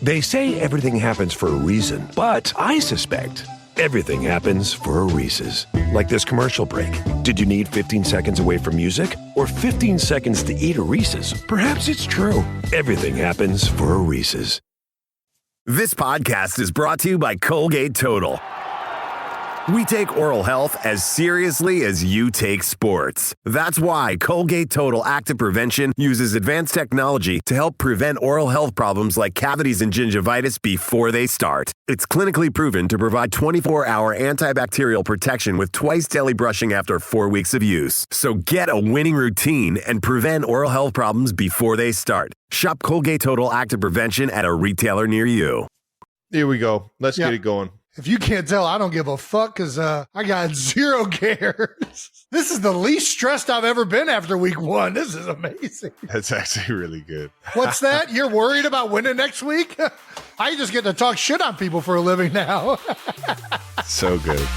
They say everything happens for a reason, but I suspect everything happens for a Reese's. Like this commercial break. Did you need 15 seconds away from music or 15 seconds to eat a Reese's? Perhaps it's true. Everything happens for a Reese's. This podcast is brought to you by Colgate Total. We take oral health as seriously as you take sports. That's why Colgate Total Active Prevention uses advanced technology to help prevent oral health problems like cavities and gingivitis before they start. It's clinically proven to provide 24-hour antibacterial protection with twice daily brushing after 4 weeks of use. So get a winning routine and prevent oral health problems before they start. Shop Colgate Total Active Prevention at a retailer near you. Here we go. Let's get it going. If you can't tell, I don't give a fuck because I got zero cares. This is the least stressed I've ever been after week one. This is amazing. That's actually really good. What's that? You're worried about winning next week? I just get to talk shit on people for a living now. So good.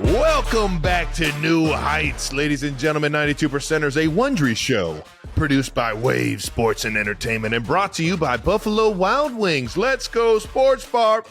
Welcome back to New Heights, ladies and gentlemen. 92%ers, a Wondery show produced by Wave Sports and Entertainment and brought to you by Buffalo Wild Wings. Let's go, Sports Bar.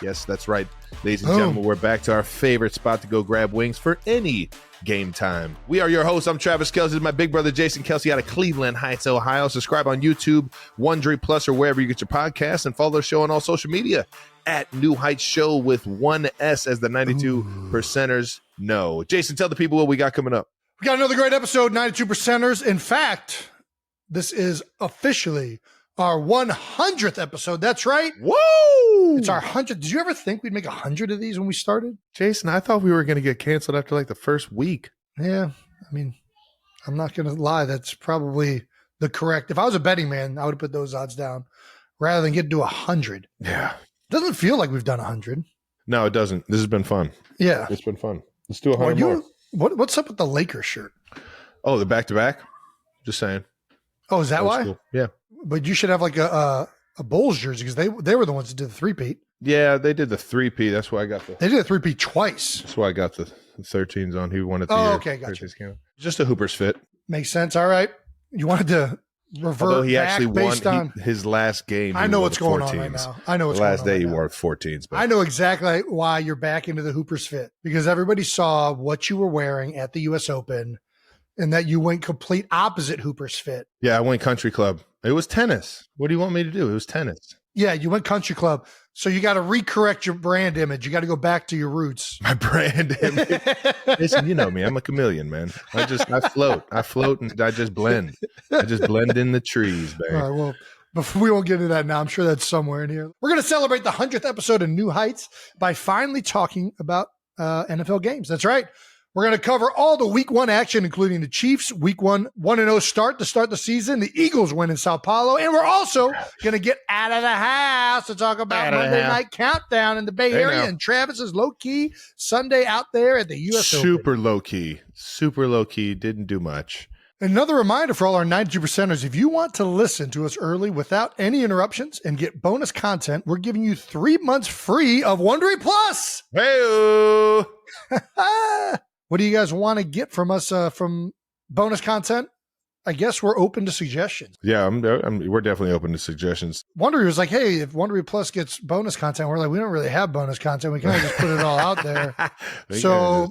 Yes, that's right. Ladies and gentlemen, we're back to our favorite spot to go grab wings for any game time. We are your hosts. I'm Travis Kelce. This is my big brother, Jason Kelce, out of Cleveland Heights, Ohio. Subscribe on YouTube, Wondery Plus, or wherever you get your podcasts, and follow the show on all social media at New Heights Show with one S, as the 92%ers know. Jason, tell the people what we got coming up. We got another great episode, 92%ers. In fact, this is officially our 100th episode. That's right. Whoa! It's our 100th. Did you ever think we'd make 100 of these when we started? Jason, I thought we were going to get canceled after like the first week. Yeah. I mean, I'm not going to lie. That's probably the correct. If I was a betting man, I would have put those odds down rather than get to 100. Yeah. Doesn't feel like we've done 100. No, it doesn't. This has been fun. Yeah. It's been fun. Let's do 100 more. What's up with the Lakers shirt? Oh, the back-to-back? Just saying. Oh, is that why? Cool. Yeah. But you should have like a Bulls jersey because they were the ones that did the three-peat. Yeah, they did the 3P. That's why I got the... They did a three-peat twice. That's why I got the 13s on. Who won it the year. Okay, gotcha. Just a Hooper's fit. Makes sense. All right. You wanted to revert Although he back actually based won on... his last game. I know what's going on right now. I know what's going on. The last day he wore 14s. But I know exactly why you're back into the Hooper's fit, because everybody saw what you were wearing at the U.S. Open and that you went complete opposite Hooper's fit. Yeah, I went country club. It was tennis. What do you want me to do? It was tennis. Yeah, you went country club. So you got to recorrect your brand image. You got to go back to your roots. My brand image. Listen, you know me. I'm a chameleon, man. I float and I just blend. I just blend in the trees, babe. All right, well, before we won't get into that now. I'm sure that's somewhere in here. We're going to celebrate the 100th episode of New Heights by finally talking about NFL games. That's right. We're going to cover all the week one action, including the Chiefs week 1-0 start to start the season, the Eagles win in Sao Paulo, and we're also going to get out of the house to talk about Monday Night Countdown in the Bay Area and Travis's low-key Sunday out there at the U.S. Open. Super low-key, didn't do much. Another reminder for all our 92%ers, if you want to listen to us early without any interruptions and get bonus content, we're giving you 3 months free of Wondery Plus. Hey-o! What do you guys want to get from us from bonus content? I guess we're open to suggestions. Yeah, we're definitely open to suggestions. Wondery was like, hey, if Wondery Plus gets bonus content, we're like, we don't really have bonus content. We kind of just put it all out there. So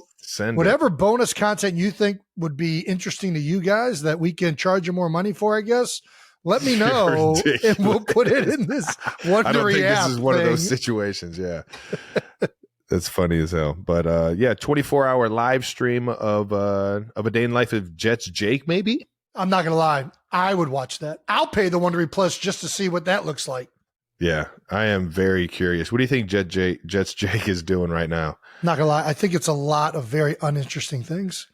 whatever bonus content you think would be interesting to you guys that we can charge you more money for, I guess, let me know and we'll put it in this Wondery app. I don't think this is one of those situations, yeah. That's funny as hell. But 24-hour live stream of a day in life of Jets Jake, maybe? I'm not going to lie. I would watch that. I'll pay the Wondery Plus just to see what that looks like. Yeah, I am very curious. What do you think Jets Jake is doing right now? Not going to lie. I think it's a lot of very uninteresting things.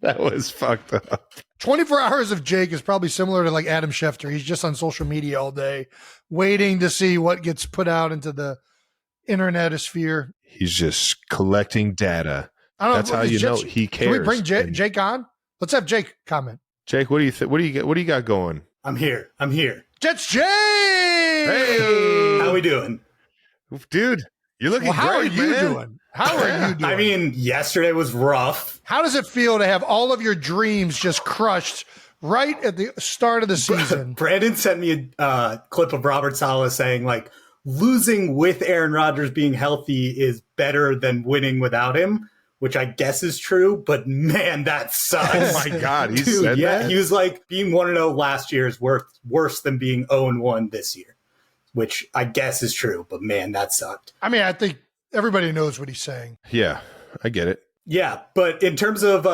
That was fucked up. 24 hours of Jake is probably similar to like Adam Schefter. He's just on social media all day, waiting to see what gets put out into the internetosphere. He's just collecting data. I don't know. That's how you know he cares. Can we bring Jake on? Let's have Jake comment. Jake, what do you think? What do you got going? I'm here. Jets Jake! Hey! How we doing? Dude, you're looking great, how are you man. doing? How are you doing? I mean, yesterday was rough. How does it feel to have all of your dreams just crushed right at the start of the season? Brandon sent me a clip of Robert Saleh saying, like, losing with Aaron Rodgers being healthy is better than winning without him, which I guess is true, but man, that sucks. Oh my God, he said that? He was like, being 1-0 last year is worse than being 0-1 this year, which I guess is true, but man, that sucked. I mean, I think everybody knows what he's saying. Yeah, I get it. Yeah, but in terms of,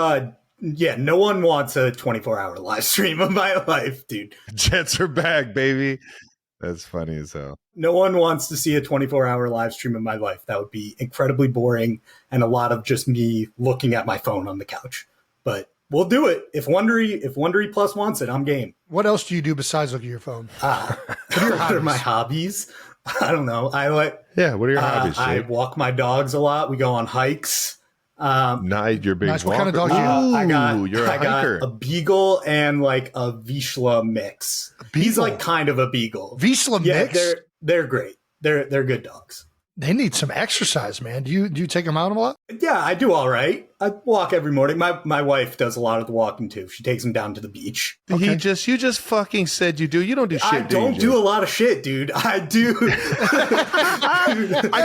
no one wants a 24-hour live stream of my life, dude. Jets are back, baby. That's funny as hell. No one wants to see a 24-hour live stream of my life. That would be incredibly boring and a lot of just me looking at my phone on the couch. But we'll do it. If Wondery Plus wants it, I'm game. What else do you do besides look at your phone? What are my hobbies? I don't know. What are your hobbies, I Jake? walk my dogs a lot. We go on hikes. You're big Nice. walker. What kind of dog do you have? You're a hiker. Got a beagle and like a Vizsla mix. He's like kind of a beagle. Vizsla mix? They're great. They're good dogs. They need some exercise, man. Do you take them out a lot? Yeah, I do all right. I walk every morning. My wife does a lot of the walking too. She takes them down to the beach. Okay. You just fucking said you do. You don't do shit. I don't do a lot of shit, dude. I do. I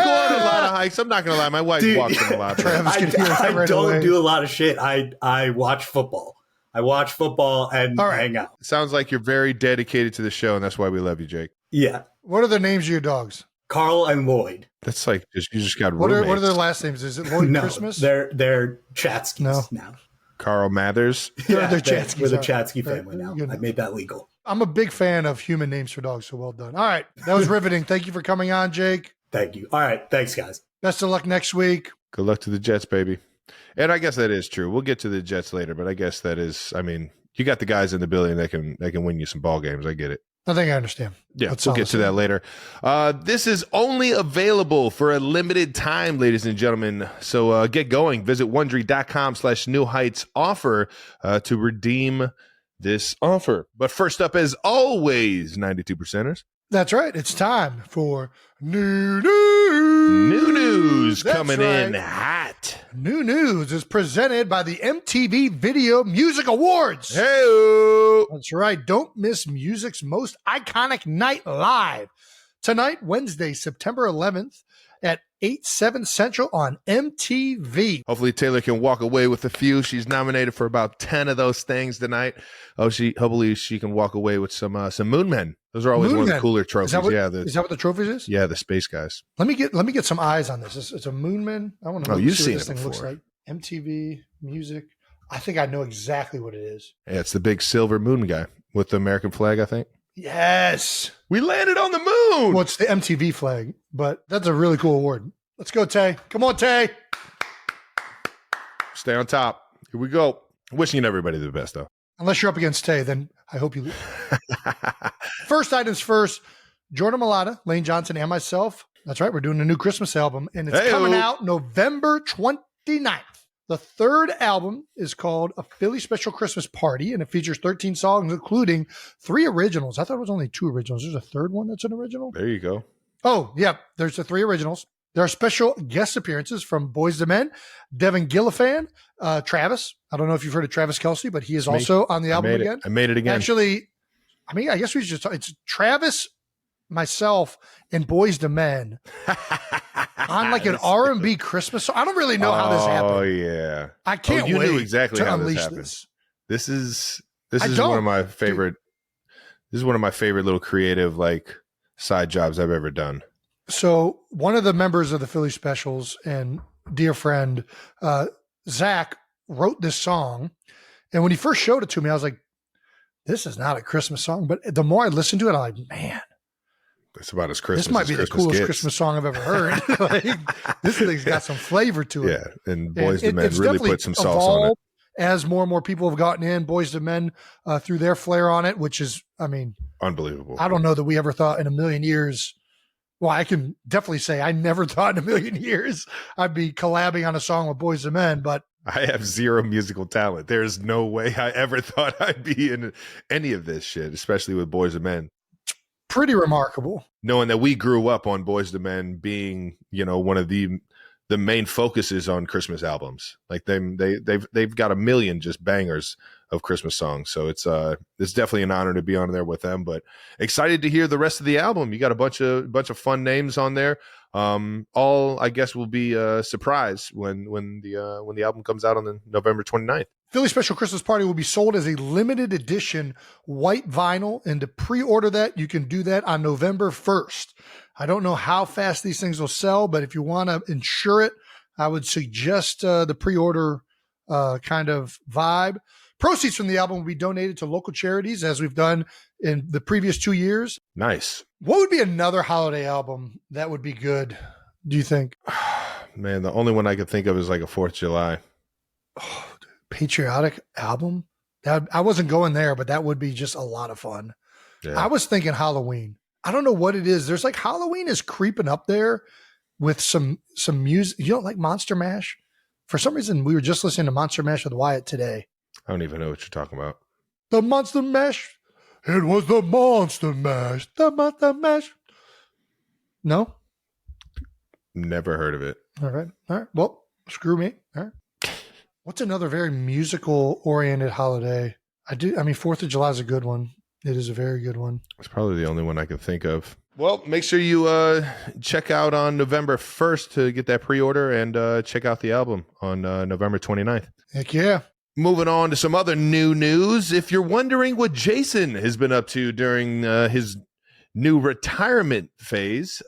go on a lot of hikes. I'm not gonna lie. My wife walks them a lot. I don't do a lot of shit. I watch football. I watch football and hang out. Sounds like you're very dedicated to the show, and that's why we love you, Jake. Yeah. What are the names of your dogs? Carl and Lloyd. That's like you just got What roommates. are their last names? Is it Lloyd No, Christmas? they're Chatskys now. Carl Mathers. They're Chatskys. We're the All right. Chatsky family now. Good. I made that legal. I'm a big fan of human names for dogs, so well done. All right. That was riveting. Thank you for coming on, Jake. Thank you. All right. Thanks, guys. Best of luck next week. Good luck to the Jets, baby. And I guess that is true. We'll get to the Jets later, but I guess that is. I mean, you got the guys in the building that can win you some ball games. I get it. I think I understand. Yeah, That's we'll all get I'm to saying. that later. This is only available for a limited time, ladies and gentlemen. So get going. Visit Wondery.com/New Heights offer to redeem this offer. But first up, as always, 92%ers. That's right. It's time for new news. New news That's coming in right. hot. New news is presented by the MTV Video Music Awards. Hey, That's right. Don't miss music's most iconic night live. Tonight, Wednesday, September 11th at 8/7 Central on MTV. hopefully Taylor can walk away with a few. She's nominated for about 10 of those things tonight. Hopefully she can walk away with some Moon Men. Those are always Moon one of Men. the cooler trophies. Is that what the trophies is? Yeah, the space guys. Let me get some eyes on this. It's a Moon Man. I want to Oh, you've see seen what this it thing looks before. like. MTV music. I think I know exactly what it is. Yeah, it's the big silver moon guy with the American flag, I think. Yes. We landed on the moon. Well, it's the MTV flag, but that's a really cool award. Let's go, Tay. Come on, Tay. Stay on top. Here we go. Wishing everybody the best, though. Unless you're up against Tay, then I hope you lose. First items first. Jordan Mailata, Lane Johnson, and myself. That's right. We're doing a new Christmas album, and it's coming out November 29th. The third album is called A Philly Special Christmas Party, and it features 13 songs, including 3 originals. I thought it was only 2 originals. There's a third one that's an original. There you go. Oh, yeah. There's the 3 originals. There are special guest appearances from Boyz II Men, Devin Gillifan, Travis. I don't know if you've heard of Travis Kelce, but he is also on the album again. I made it again. Actually, I mean, I guess we should. It's Travis, myself, and Boyz II Men on like an R&B Christmas song. I don't really know how this happened. Oh yeah, I can't you wait knew exactly to how unleash this happened. this. This is don't. one of my favorite. This is one of my favorite little creative like side jobs I've ever done. So one of the members of the Philly Specials and dear friend Zach wrote this song, and when he first showed it to me, I was like, "This is not a Christmas song." But the more I listened to it, I'm like, "Man, It's about as Christmas. this might as be the Christmas coolest gets. Christmas song I've ever heard." Like, this thing's got some flavor to it. Yeah, and Boyz II And Men it's really definitely put some sauce on it. evolved as more and more people have gotten in. Boyz II Men threw their flair on it, which is, I mean, Unbelievable. I don't know that we ever thought in a million years. Well, I can definitely say I never thought in a million years I'd be collabing on a song with Boyz II Men, but I have zero musical talent. There's no way I ever thought I'd be in any of this shit, especially with Boyz II Men. pretty remarkable. Knowing that we grew up on Boyz II Men being, one of the the main focus is on Christmas albums. Like they've got a million just bangers of Christmas songs. So it's definitely an honor to be on there with them, but excited to hear the rest of the album. You got a bunch of fun names on there. All I guess will be a surprise when the album comes out on the November 29th. Philly Special Christmas Party will be sold as a limited edition white vinyl, and to pre-order that, you can do that on November 1st. I don't know how fast these things will sell, but if you want to ensure it, I would suggest the pre-order kind of vibe. Proceeds from the album will be donated to local charities, as we've done in the previous 2 years. Nice. What would be another holiday album that would be good, do you think? Man, the only one I could think of is like a 4th of July. Oh, patriotic album? I wasn't going there, but that would be just a lot of fun. Yeah. I was thinking Halloween. I don't know what it is. There's like Halloween is creeping up there with some music. You don't like Monster Mash? For some reason, we were just listening to Monster Mash with Wyatt today. I don't even know what you're talking about. The Monster Mash. It was the Monster Mash. The Monster Mash. No? Never heard of it. All right. Well, screw me. All right. What's another very musical-oriented holiday? 4th of July is a good one. It is a very good one. It's probably the only one I can think of. Well, make sure you check out on November 1st to get that pre-order, and check out the album on November 29th. Heck yeah. Moving on to some other new news. If you're wondering what Jason has been up to during his new retirement phase,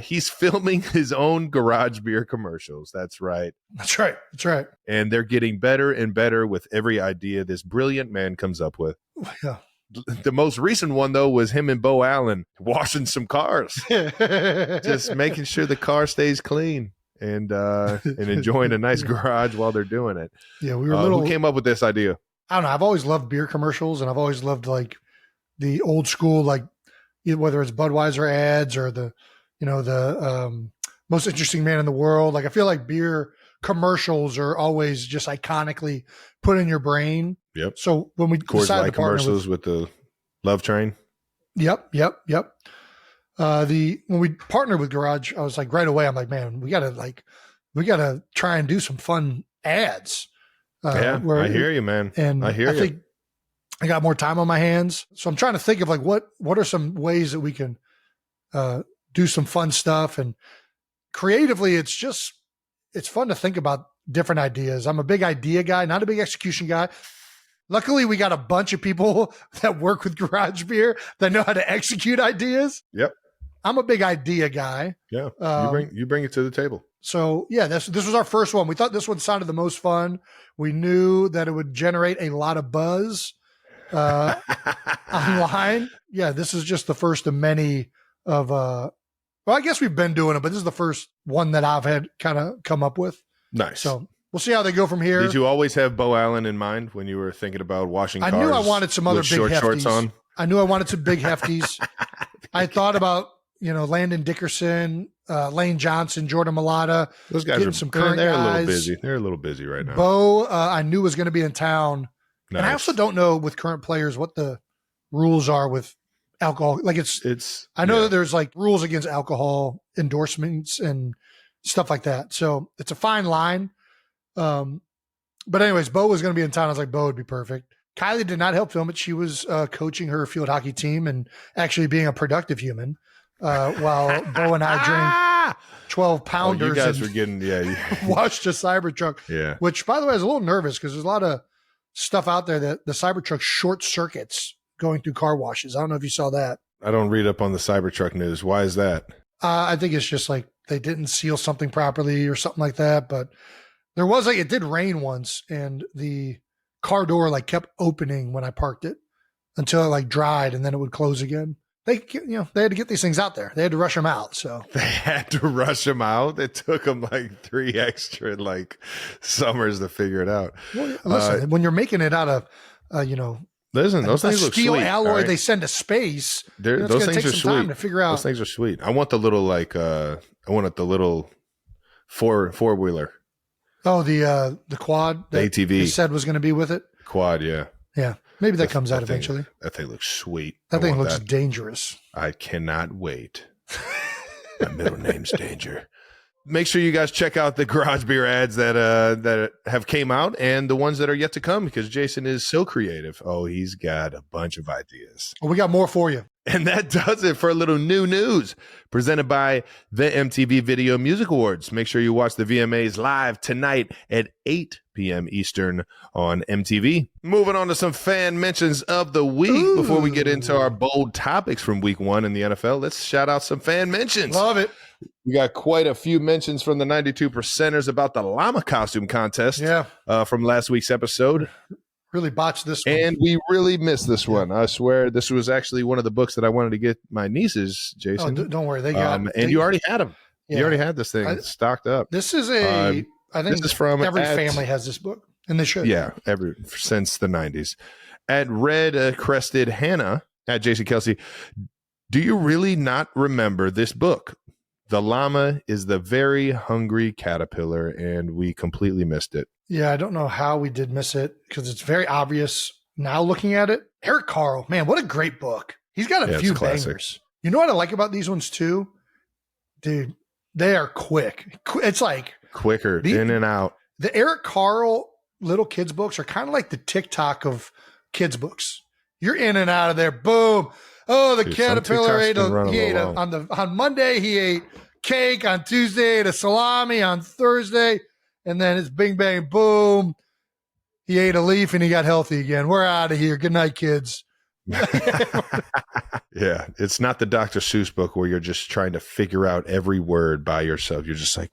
he's filming his own garage beer commercials. That's right. That's right. That's right. And they're getting better and better with every idea this brilliant man comes up with. Yeah. The most recent one, though, was him and Bo Allen washing some cars, just making sure the car stays clean and enjoying a nice garage while they're doing it. Yeah, we were who came up with this idea? I don't know. I've always loved beer commercials, and I've always loved like the old school, like whether it's Budweiser ads or the most interesting man in the world. Like I feel like beer commercials are always just iconically put in your brain. Yep. So when we Coors decided Light to partner commercials with the Love Train. Yep. When we partnered with Garage, I was like right away. I'm like, man, we gotta try and do some fun ads. I hear you, man. And I think I got more time on my hands, so I'm trying to think of like what are some ways that we can do some fun stuff. And creatively, it's fun to think about different ideas. I'm a big idea guy, not a big execution guy. Luckily, we got a bunch of people that work with Garage Beer that know how to execute ideas. Yep. I'm a big idea guy. Yeah. You bring it to the table. So yeah, this was our first one. We thought this one sounded the most fun. We knew that it would generate a lot of buzz online. Yeah, this is just the first of many of well, I guess we've been doing it, but this is the first one that I've had kind of come up with. Nice. So we'll see how they go from here. Did you always have Bo Allen in mind when you were thinking about washing cars? I knew I wanted some other big short hefties. Shorts on? I knew I wanted some big hefties. I thought about, Landon Dickerson, Lane Johnson, Jordan Mailata. Those guys are some current they're guys. a little busy. They're a little busy right now. Bo, I knew was going to be in town. Nice. And I also don't know with current players what the rules are with alcohol. Like I know that there's like rules against alcohol endorsements and stuff like that. So it's a fine line. But anyways, Bo was going to be in town. I was like, Bo would be perfect. Kylie did not help film it. She was coaching her field hockey team and actually being a productive human while Bo and I drank 12 pounders. You guys were getting, washed a Cybertruck. Yeah. Which, by the way, I was a little nervous because there's a lot of stuff out there that the Cybertruck short circuits going through car washes. I don't know if you saw that. I don't read up on the Cybertruck news. Why is that? I think it's just like they didn't seal something properly or something like that. But there was it did rain once and the car door kept opening when I parked it until it dried and then it would close again. They had to get these things out there. They had to rush them out. So they had to rush them out. It took them 3 extra summers to figure it out. Well, listen, when you're making it out of, listen, those things look sweet. Steel alloy right? They send to space. Those things are sweet. Time to figure out. Those things are sweet. I want the little I want the little four wheeler. Oh, the quad. The ATV. They said was going to be with it. Quad, yeah. Yeah. Maybe that comes out eventually. That thing looks sweet. That thing looks dangerous. I cannot wait. My middle name's Danger. make sure you guys check out the garage beer ads that have came out and the ones that are yet to come, because Jason is so creative. Oh, he's got a bunch of ideas. Well, we got more for you. And that does it for a little new news presented by the MTV Video Music Awards. Make sure you watch the VMAs live tonight at 8 p.m. Eastern on MTV. Moving on to some fan mentions of the week. Before we get into our bold topics from week 1 in the NFL, let's shout out some fan mentions. Love it. We got quite a few mentions from the 92%ers about the llama costume contest from last week's episode. Really botched this one. And we really missed this one. I swear this was actually one of the books that I wanted to get my nieces, Jason. Oh, don't worry. They got you already had them. Yeah. You already had this thing stocked up. This is I think this is from every family has this book, and they should. Yeah, since the 90s. At Red Crested Hannah, at Jason Kelsey, do you really not remember this book? The llama is the very hungry caterpillar, and we completely missed it. Yeah, I don't know how we did miss it because it's very obvious now looking at it. Eric Carle, man, what a great book. He's got a few bangers. You know what I like about these ones too? Dude, they are quick. It's like quicker, in and out. The Eric Carle little kids books are kind of like the TikTok of kids books. You're in and out of there. Boom. Oh, the caterpillar on Monday, he ate cake. On Tuesday, ate a salami. On Thursday, and then it's bing, bang, boom. He ate a leaf and he got healthy again. We're out of here. Good night, kids. Yeah, it's not the Dr. Seuss book where you're just trying to figure out every word by yourself. You're just like,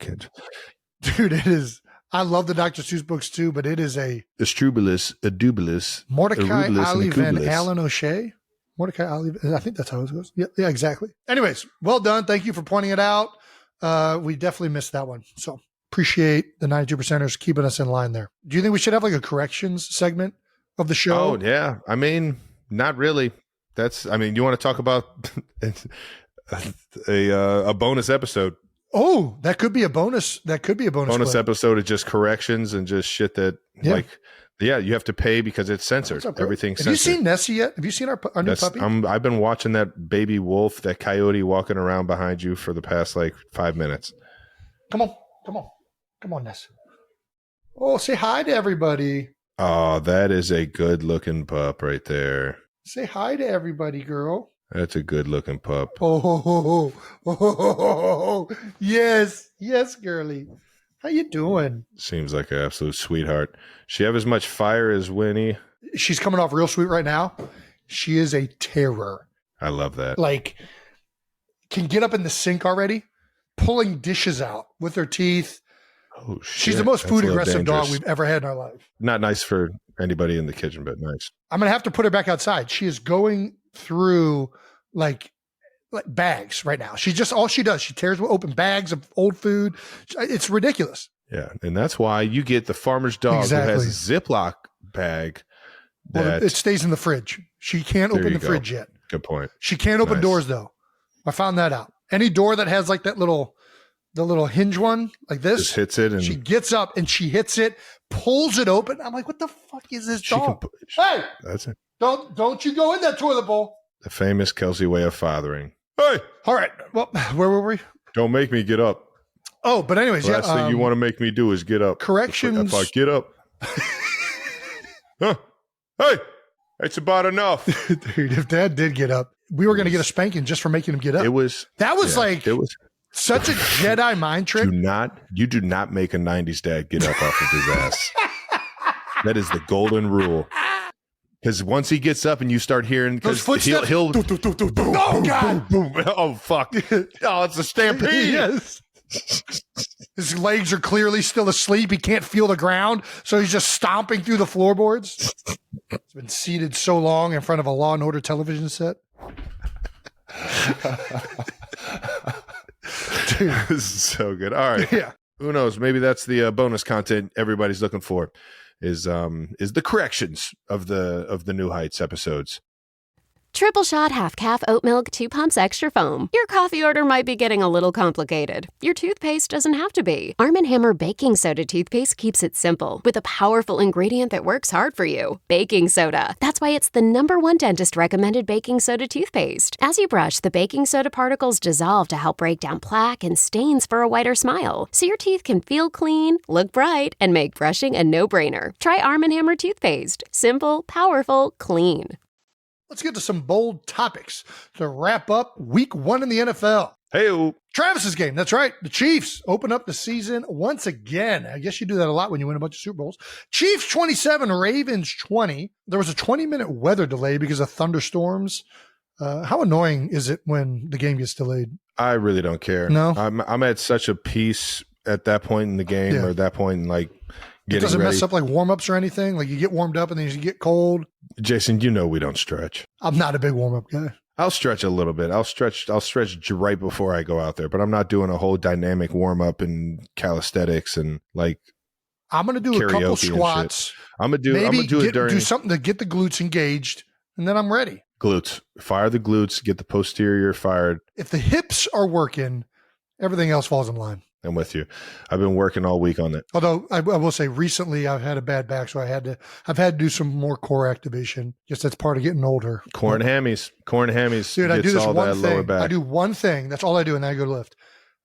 dude, it is. I love the Dr. Seuss books too, but it is a Astrubulus, Adubulus, Mordecai Olive and Alan O'Shea. Mordecai Olive, I think that's how it goes. Yeah, exactly. Anyways, well done. Thank you for pointing it out. We definitely missed that one. So appreciate the 92%ers keeping us in line there. Do you think we should have like a corrections segment of the show? Oh, yeah. I mean, not really. You want to talk about a bonus episode. Oh, that could be a bonus. That could be a bonus episode of just corrections and just shit that you have to pay because it's censored. Everything's censored. Have you seen Nessie yet? Have you seen our new puppy? I've been watching that baby wolf, that coyote walking around behind you for the past 5 minutes. Come on, Ness. Oh, say hi to everybody. Oh, that is a good looking pup right there. Say hi to everybody, girl. That's a good looking pup. Oh, yes, girly. How you doing? Seems like an absolute sweetheart. She have as much fire as Winnie. She's coming off real sweet right now. She is a terror. I love that. Can get up in the sink already, pulling dishes out with her teeth. Oh, shit. She's the most food aggressive dog we've ever had in our life. Not nice for anybody in the kitchen, but nice. I'm going to have to put her back outside. She is going through like bags right now. All she does, she tears open bags of old food. It's ridiculous. Yeah. And that's why you get the farmer's dog who has a Ziploc bag. It stays in the fridge. She can't open the fridge yet. Good point. She can't open doors though. I found that out. Any door that has like the little hinge one like this, just hits it, and she gets up and she hits it, pulls it open. I'm like, what the fuck is this dog? Hey, that's it. Don't you go in that toilet bowl. The famous Kelsey way of fathering. Hey, all right. Well, where were we? Don't make me get up. Oh, but anyways, last thing you want to make me do is get up. Corrections. If I get up, huh? Hey, it's about enough, dude. If Dad did get up, we were going to get a spanking just for making him get up. It was such a Jedi mind trick. You do not make a 90s dad get up off of his ass. That is the golden rule. Because once he gets up and you start hearing, because he'll oh God, boom, oh fuck, oh it's a stampede. Yes. His legs are clearly still asleep. He can't feel the ground, so he's just stomping through the floorboards. He's been seated so long in front of a Law and Order television set. Dude, this is so good. All right, yeah. Who knows? Maybe that's the bonus content everybody's looking for. Is the corrections of the New Heights episodes. Triple shot half-calf oat milk, 2 pumps extra foam. Your coffee order might be getting a little complicated. Your toothpaste doesn't have to be. Arm & Hammer Baking Soda toothpaste keeps it simple with a powerful ingredient that works hard for you. Baking soda. That's why it's the #1 dentist-recommended baking soda toothpaste. As you brush, the baking soda particles dissolve to help break down plaque and stains for a whiter smile, so your teeth can feel clean, look bright, and make brushing a no-brainer. Try Arm & Hammer toothpaste. Simple, powerful, clean. Let's get to some bold topics to wrap up week 1 in the NFL. Hey, Travis's game. That's right. The Chiefs open up the season once again. I guess you do that a lot when you win a bunch of Super Bowls. Chiefs 27, Ravens 20. There was a 20-minute weather delay because of thunderstorms. How annoying is it when the game gets delayed? I really don't care. No? I'm at such a peace at that point in the game or at that point in like It getting doesn't ready. mess up like warm-ups or anything? Like you get warmed up and then you get cold? Jason, you know we don't stretch. I'm not a big warm-up guy. I'll stretch a little bit. I'll stretch right before I go out there, but I'm not doing a whole dynamic warm-up and calisthenics and like I'm going to do a couple squats. I'm going to do it during do something to get the glutes engaged, and then I'm ready. Glutes. Fire the glutes, get the posterior fired. If the hips are working, everything else falls in line. I'm with you. I've been working all week on it. Although I will say recently I've had a bad back, so I've had to do some more core activation. Just that's part of getting older. Core and hammies. Dude, I do this one thing. Lower back. I do one thing. That's all I do, and then I go to lift.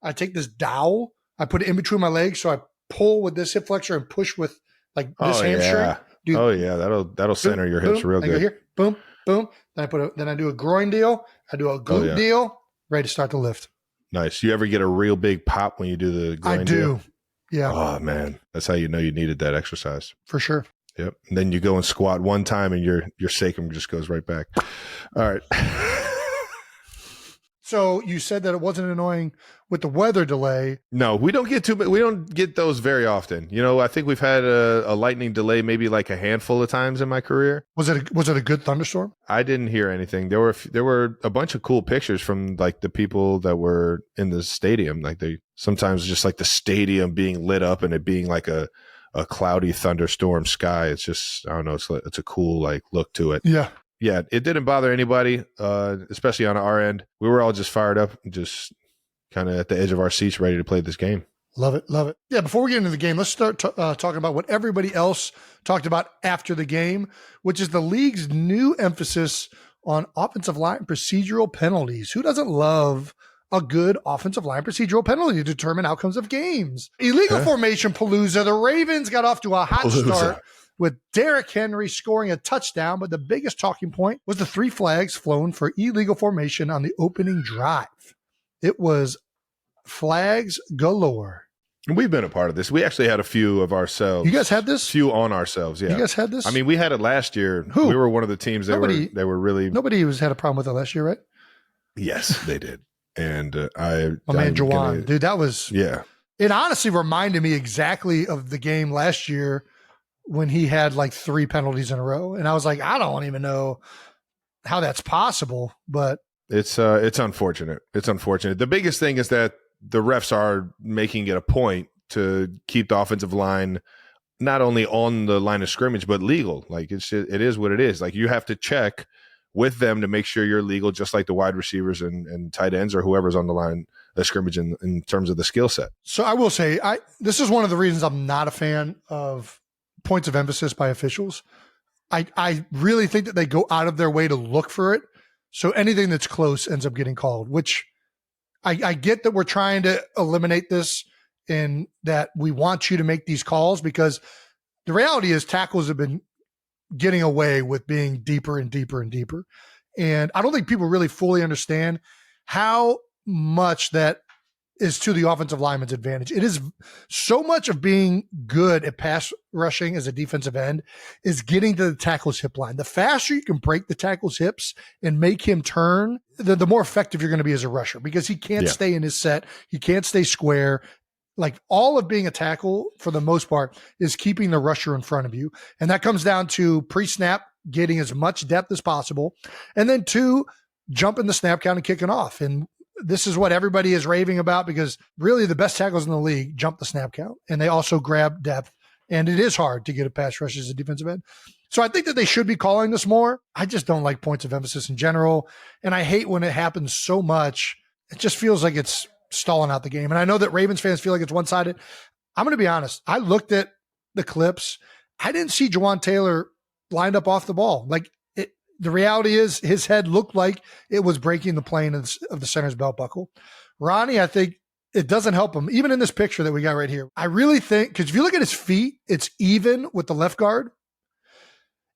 I take this dowel, I put it in between my legs, so I pull with this hip flexor and push with like this hamstring. Yeah. Dude, That'll center your hips real I good. go here, boom, boom. Then I do a groin deal. I do a glute deal. Ready to start the lift. Nice. You ever get a real big pop when you do the groin I do. deal? Yeah. Oh man, that's how you know you needed that exercise. For sure. Yep. And then you go and squat one time, and your sacrum just goes right back. All right. So you said that it wasn't annoying with the weather delay. No, we don't get those very often. You know, I think we've had a lightning delay maybe like a handful of times in my career. Was it a good thunderstorm? I didn't hear anything. There were a bunch of cool pictures from like the people that were in the stadium. Like they sometimes just like the stadium being lit up and it being like a cloudy thunderstorm sky. It's just, I don't know. It's a cool like look to it. Yeah. Yeah, it didn't bother anybody, especially on our end. We were all just fired up, just kind of at the edge of our seats, ready to play this game. Love it. Love it. Yeah, before we get into the game, let's start talking about what everybody else talked about after the game, which is the league's new emphasis on offensive line procedural penalties. Who doesn't love a good offensive line procedural penalty to determine outcomes of games? Illegal formation palooza. The Ravens got off to a hot start with Derrick Henry scoring a touchdown, but the biggest talking point was the 3 flags flown for illegal formation on the opening drive. It was flags galore. And we've been a part of this. We actually had a few of ourselves. You guys had this? Few on ourselves, yeah. You guys had this? I mean, we had it last year. Who? We were one of the teams that were really... Nobody had a problem with it last year, right? Yes, they did. And My man, Jawan. Dude, that was... Yeah. It honestly reminded me exactly of the game last year when he had like 3 penalties in a row. And I was like, I don't even know how that's possible, but it's unfortunate. It's unfortunate. The biggest thing is that the refs are making it a point to keep the offensive line not only on the line of scrimmage, but legal. Like it is what it is. Like you have to check with them to make sure you're legal, just like the wide receivers and tight ends or whoever's on the line of scrimmage in terms of the skill set. So I will say, this is one of the reasons I'm not a fan of points of emphasis by officials. I really think that they go out of their way to look for it. So anything that's close ends up getting called, which I get that we're trying to eliminate this and that we want you to make these calls, because the reality is tackles have been getting away with being deeper and deeper and deeper. And I don't think people really fully understand how much that is to the offensive lineman's advantage. It is so much of being good at pass rushing as a defensive end is getting to the tackle's hip line. The faster you can break the tackle's hips and make him turn, the more effective you're going to be as a rusher, because he can't stay in his set. He can't stay square. Like all of being a tackle for the most part is keeping the rusher in front of you. And that comes down to pre-snap, getting as much depth as possible. And then 2, jumping the snap count and kicking off. And this is what everybody is raving about, because really the best tackles in the league jump the snap count and they also grab depth. And it is hard to get a pass rush as a defensive end. So I think that they should be calling this more. I just don't like points of emphasis in general. And I hate when it happens so much. It just feels like it's stalling out the game. And I know that Ravens fans feel like it's one-sided. I'm going to be honest. I looked at the clips. I didn't see Jawan Taylor lined up off the ball. Like, the reality is his head looked like it was breaking the plane of the center's belt buckle. Ronnie, I think it doesn't help him. Even in this picture that we got right here, I really think, because if you look at his feet, it's even with the left guard.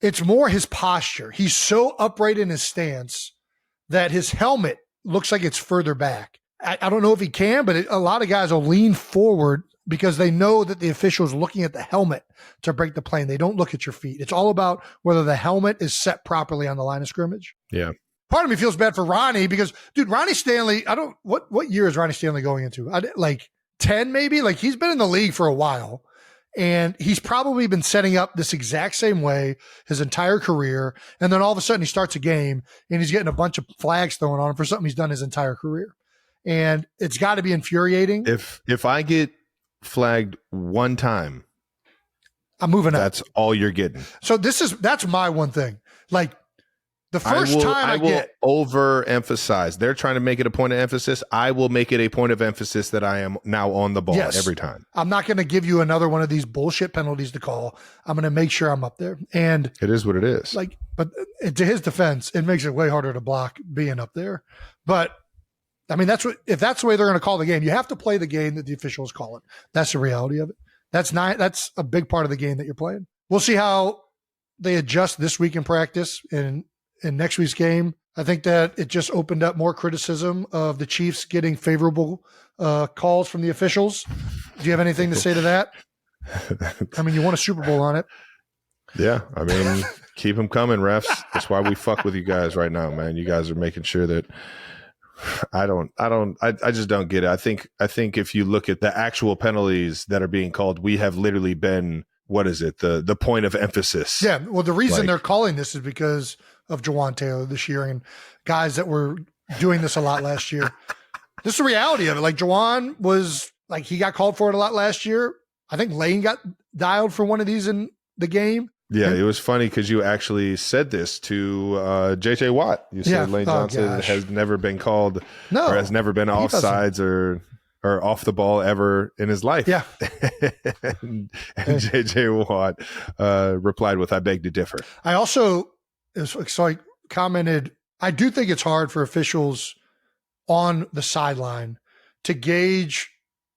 It's more his posture. He's so upright in his stance that his helmet looks like it's further back. I don't know if he can, but a lot of guys will lean forward because they know that the official is looking at the helmet to break the plane. They don't look at your feet. It's all about whether the helmet is set properly on the line of scrimmage. Yeah. Part of me feels bad for Ronnie because, dude, Ronnie Stanley, what year is Ronnie Stanley going into? Like 10 maybe? Like, he's been in the league for a while. And he's probably been setting up this exact same way his entire career. And then all of a sudden he starts a game and he's getting a bunch of flags thrown on him for something he's done his entire career. And it's got to be infuriating. If I get flagged one time, I'm moving up. That's all you're getting. So that's my one thing. Like, the first time I will overemphasize. They're trying to make it a point of emphasis. I will make it a point of emphasis that I am now on the ball every time. I'm not going to give you another one of these bullshit penalties to call. I'm going to make sure I'm up there. And it is what it is. Like, but to his defense, it makes it way harder to block being up there. But I mean, if that's the way they're going to call the game, you have to play the game that the officials call it. That's the reality of it. That's a big part of the game that you're playing. We'll see how they adjust this week in practice and in next week's game. I think that it just opened up more criticism of the Chiefs getting favorable calls from the officials. Do you have anything to say to that? I mean, you won a Super Bowl on it. Yeah. I mean, keep them coming, refs. That's why we fuck with you guys right now, man. You guys are making sure that I just don't get it. I think if you look at the actual penalties that are being called, we have literally been, what is it? The point of emphasis. Yeah. Well, the reason they're calling this is because of Jawan Taylor this year and guys that were doing this a lot last year. This is the reality of it. Like, Jawan was like, he got called for it a lot last year. I think Lane got dialed for one of these in the game. Yeah, it was funny because you actually said this to JJ Watt. You said Lane Johnson has never been called or has never been offsides or off the ball ever in his life. Yeah. and JJ Watt replied with, "I beg to differ." I also, so I commented, I do think it's hard for officials on the sideline to gauge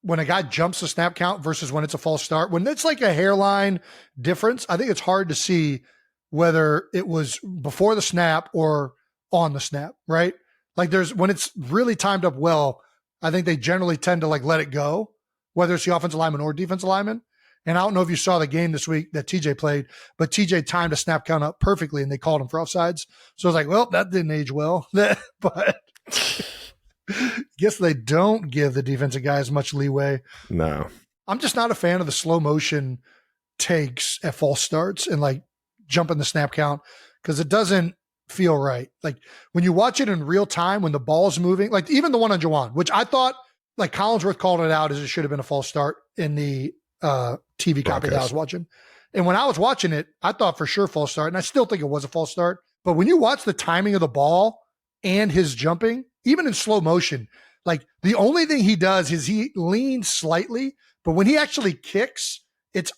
when a guy jumps the snap count versus when it's a false start. When it's like a hairline difference, I think it's hard to see whether it was before the snap or on the snap, right? Like, when it's really timed up well, I think they generally tend to like let it go, whether it's the offensive lineman or defensive lineman. And I don't know if you saw the game this week that TJ played, but TJ timed a snap count up perfectly and they called him for offsides. So I was like, well, that didn't age well. But guess they don't give the defensive guys much leeway. No. I'm just not a fan of the slow motion takes at false starts and like jumping the snap count because it doesn't feel right. Like, when you watch it in real time, when the ball's moving, like even the one on Jawan, which I thought like Collinsworth called it out as it should have been a false start in the TV copy that I was watching. And when I was watching it, I thought for sure false start. And I still think it was a false start. But when you watch the timing of the ball and his jumping, even in slow motion, like the only thing he does is he leans slightly, but when he actually kicks, it's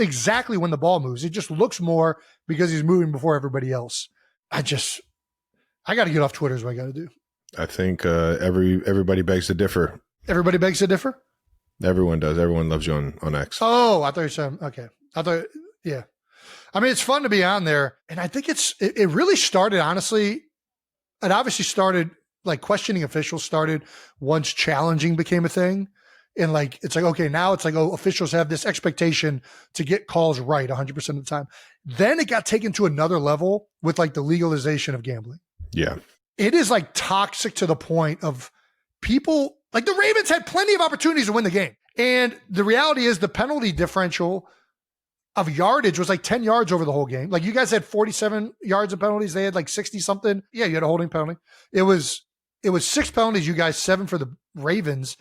exactly when the ball moves. It just looks more because he's moving before everybody else. I got to get off Twitter is what I got to do. I think everybody begs to differ. Everybody begs to differ? Everyone does. Everyone loves you on X. Oh, I thought you said, okay. Yeah. I mean, it's fun to be on there. And I think it really started, honestly, it obviously started, like, questioning officials started once challenging became a thing. And like, it's like, okay, now it's like, oh, officials have this expectation to get calls right 100% of the time. Then it got taken to another level with like the legalization of gambling. Yeah. It is like toxic to the point of people, like the Ravens had plenty of opportunities to win the game. And the reality is the penalty differential of yardage was like 10 yards over the whole game. Like, you guys had 47 yards of penalties. They had like 60 something. Yeah, you had a holding penalty. It was 6 penalties, you guys, 7 for the Ravens.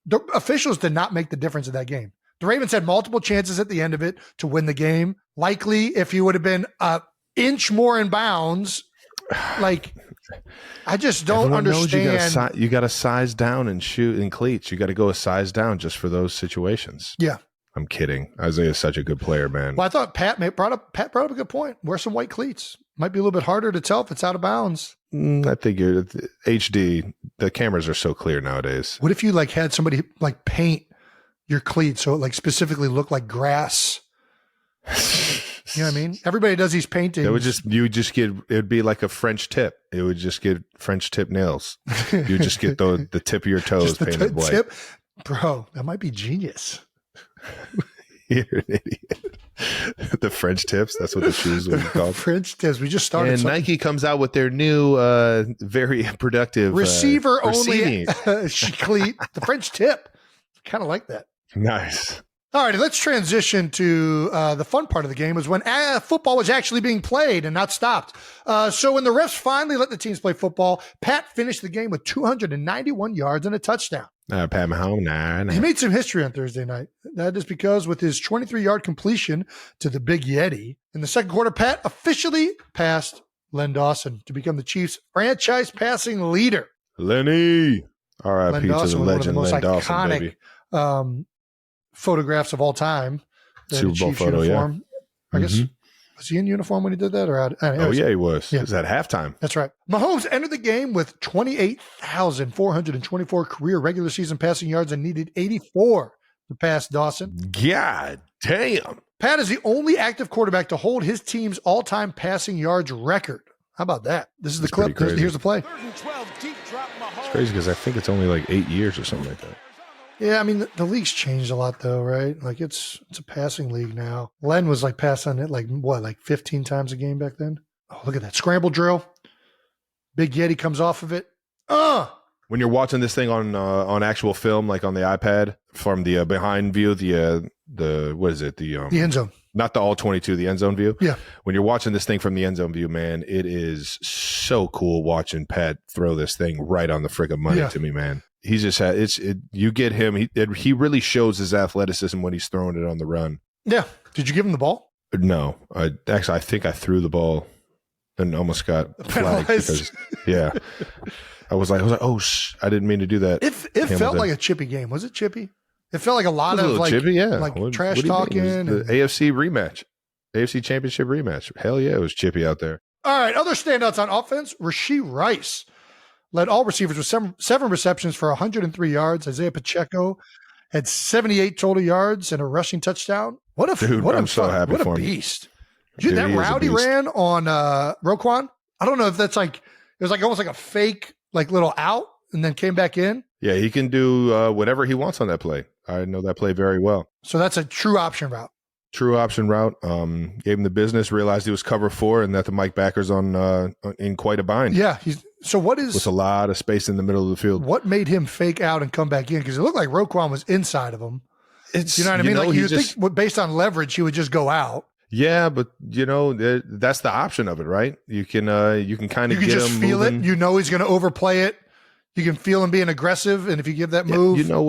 The officials did not make the difference in that game. The Ravens had multiple chances at the end of it to win the game. Likely, if he would have been an inch more in bounds, like, I just don't understand. You got to size down and shoot in cleats. You got to go a size down just for those situations. Yeah. I'm kidding. Isaiah's such a good player, man. Well, I thought Pat brought up a good point. Wear some white cleats. Might be a little bit harder to tell if it's out of bounds. I think you're HD. The cameras are so clear nowadays. What if you like had somebody like paint your cleats so it like specifically looked like grass? You know what I mean? Everybody does these paintings. It'd be like a French tip. It would just get French tip nails. You just get the tip of your toes painted white. Tip? Bro, that might be genius. You're an idiot. The French tips. That's what the shoes would be called. French tips. We just started. And Nike comes out with their new, very productive receiver only cleat. The French tip. Kind of like that. Nice. All right, let's transition to the fun part of the game, was when football was actually being played and not stopped. So when the refs finally let the teams play football, Pat finished the game with 291 yards and a touchdown. Pat Mahomes, He made some history on Thursday night. That is because with his 23-yard completion to the Big Yeti, in the second quarter, Pat officially passed Len Dawson to become the Chiefs' franchise passing leader. Lenny. R.I.P. to the legend, Len Dawson, baby. Photographs of all time. Super Bowl photo, uniform. Yeah. I guess, was he in uniform when he did that? He was. Yeah. It was at halftime. That's right. Mahomes entered the game with 28,424 career regular season passing yards and needed 84 to pass Dawson. God damn. Pat is the only active quarterback to hold his team's all-time passing yards record. How about that? This is the clip. Here's the play. It's crazy because I think it's only like 8 years or something like that. Yeah, I mean, the league's changed a lot, though, right? Like, it's a passing league now. Len was, like, passing it, like 15 times a game back then? Oh, look at that. Scramble drill. Big Yeti comes off of it. When you're watching this thing on actual film, like on the iPad, from the behind view, the what is it? The end zone. Not the all 22, the end zone view. Yeah. When you're watching this thing from the end zone view, man, it is so cool watching Pat throw this thing right on the friggin' money to me, man. He's just you get him. He really shows his athleticism when he's throwing it on the run. Yeah. Did you give him the ball? No. I think I threw the ball and almost got flagged because, yeah. I was like, oh, I didn't mean to do that. It felt like a chippy game. Was it chippy? It felt like a lot of like chippy, yeah. Like trash talking. The AFC rematch, AFC Championship rematch. Hell yeah, it was chippy out there. All right, other standouts on offense. Rashee Rice led all receivers with seven receptions for 103 yards. Isaiah Pacheco had 78 total yards and a rushing touchdown. I'm so happy for him. What a beast. Dude, that route he ran on Roquan, I don't know if that's like, it was like almost like a fake like little out and then came back in. Yeah, he can do whatever he wants on that play. I know that play very well. So that's a true option route. True option route. Gave him the business, realized he was cover 4 and that the Mike backer's in quite a bind. Yeah. With a lot of space in the middle of the field. What made him fake out and come back in? Because it looked like Roquan was inside of him. You know what I mean? Like you think based on leverage, he would just go out. Yeah, but that's the option of it, right? You can kind of get him feel moving. It. You know he's going to overplay it. You can feel him being aggressive, and if you give that move, you know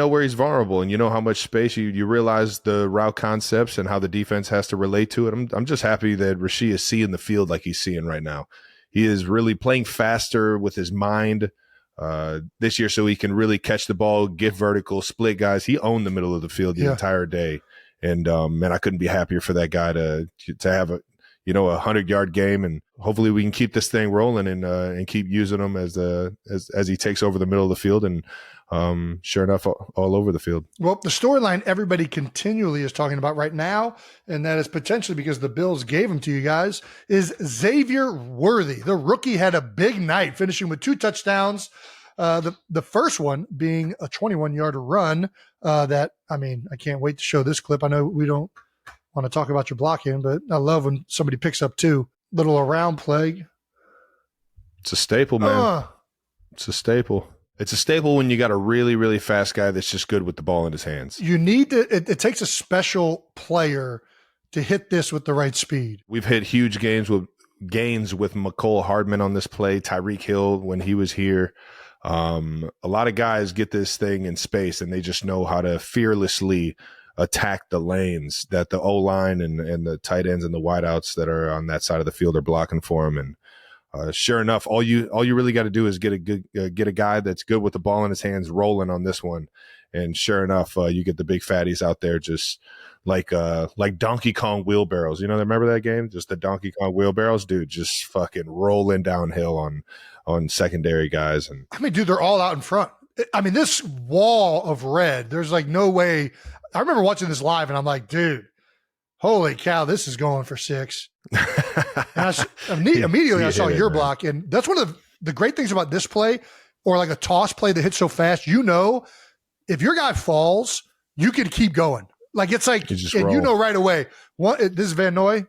where he's vulnerable, and you know how much space you realize the route concepts and how the defense has to relate to it. I'm just happy that Rashee is seeing the field like he's seeing right now. He is really playing faster with his mind this year, so he can really catch the ball, get vertical, split guys. He owned the middle of the field the entire day, and man, I couldn't be happier for that guy to have a 100-yard game, and hopefully we can keep this thing rolling and keep using him as he takes over the middle of the field and sure enough all over the field. Well, the storyline everybody continually is talking about right now, and that is potentially because the Bills gave him to you guys, is Xavier Worthy. The rookie had a big night, finishing with 2 touchdowns. The first one being a 21-yard run I can't wait to show this clip. I know we don't want to talk about your blocking, but I love when somebody picks up 2. Little around play. It's a staple, man. It's a staple. It's a staple when you got a really, really fast guy that's just good with the ball in his hands. You need to, it takes a special player to hit this with the right speed. We've hit huge gains with McCole Hardman on this play, Tyreek Hill when he was here. A lot of guys get this thing in space and they just know how to fearlessly attack the lanes that the O-line and the tight ends and the wideouts that are on that side of the field are blocking for him. And sure enough, all you really got to do is get a guy that's good with the ball in his hands rolling on this one. And sure enough, you get the big fatties out there just like Donkey Kong wheelbarrows. You know, remember that game? Just the Donkey Kong wheelbarrows, dude, just fucking rolling downhill on secondary guys. And I mean, dude, they're all out in front. I mean, this wall of red, there's like no way. I remember watching this live and I'm like, dude, holy cow, this is going for 6. And immediately I saw your block. And that's one of the great things about this play, or like a toss play that hits so fast, you know, if your guy falls, you can keep going. Like it's like, and you know right away, this is Van Noy.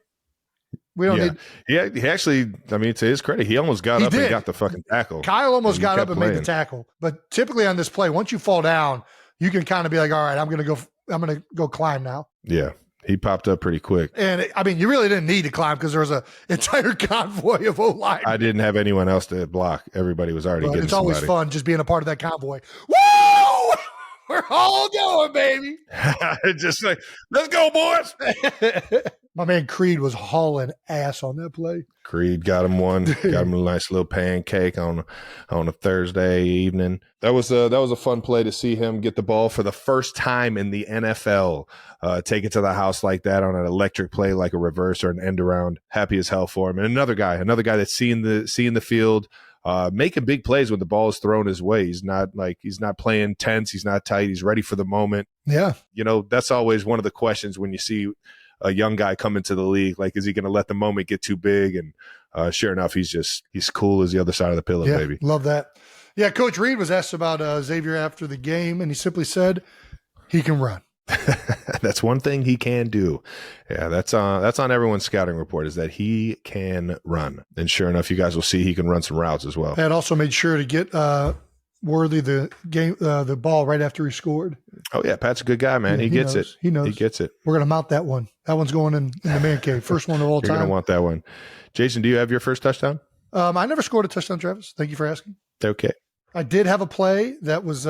We don't need. Yeah, he actually, I mean, to his credit, he almost got up and got the fucking tackle. Kyle almost got up and made the tackle. But typically on this play, once you fall down, you can kind of be like, all right, I'm going to go climb now. Yeah. He popped up pretty quick. And I mean, you really didn't need to climb because there was an entire convoy of O-line. I didn't have anyone else to block. Everybody was already getting somebody. It's always fun just being a part of that convoy. Woo! We're all going, baby. Just like, let's go, boys. My man Creed was hauling ass on that play. Creed got him one. Got him a nice little pancake on a Thursday evening. That was a fun play to see him get the ball for the first time in the NFL. Take it to the house like that on an electric play, like a reverse or an end around. Happy as hell for him. And another guy that's seeing the field, making big plays when the ball is thrown his way. He's not playing tense. He's not tight. He's ready for the moment. Yeah. You know, that's always one of the questions when you see a young guy come into the league. Like, is he going to let the moment get too big? And sure enough, he's cool as the other side of the pillow, baby. Love that. Yeah, Coach Reed was asked about Xavier after the game, and he simply said he can run. That's one thing he can do. Yeah, that's on everyone's scouting report, is that he can run. And sure enough, you guys will see he can run some routes as well. Pat also made sure to get Worthy the ball right after he scored. Oh yeah, Pat's a good guy, man. He gets it. He knows. He gets it. We're gonna mount that one. That one's going in the man cave. First one of all time. You're gonna want that one. Jason, do you have your first touchdown? I never scored a touchdown, Travis. Thank you for asking. Okay. I did have a play that was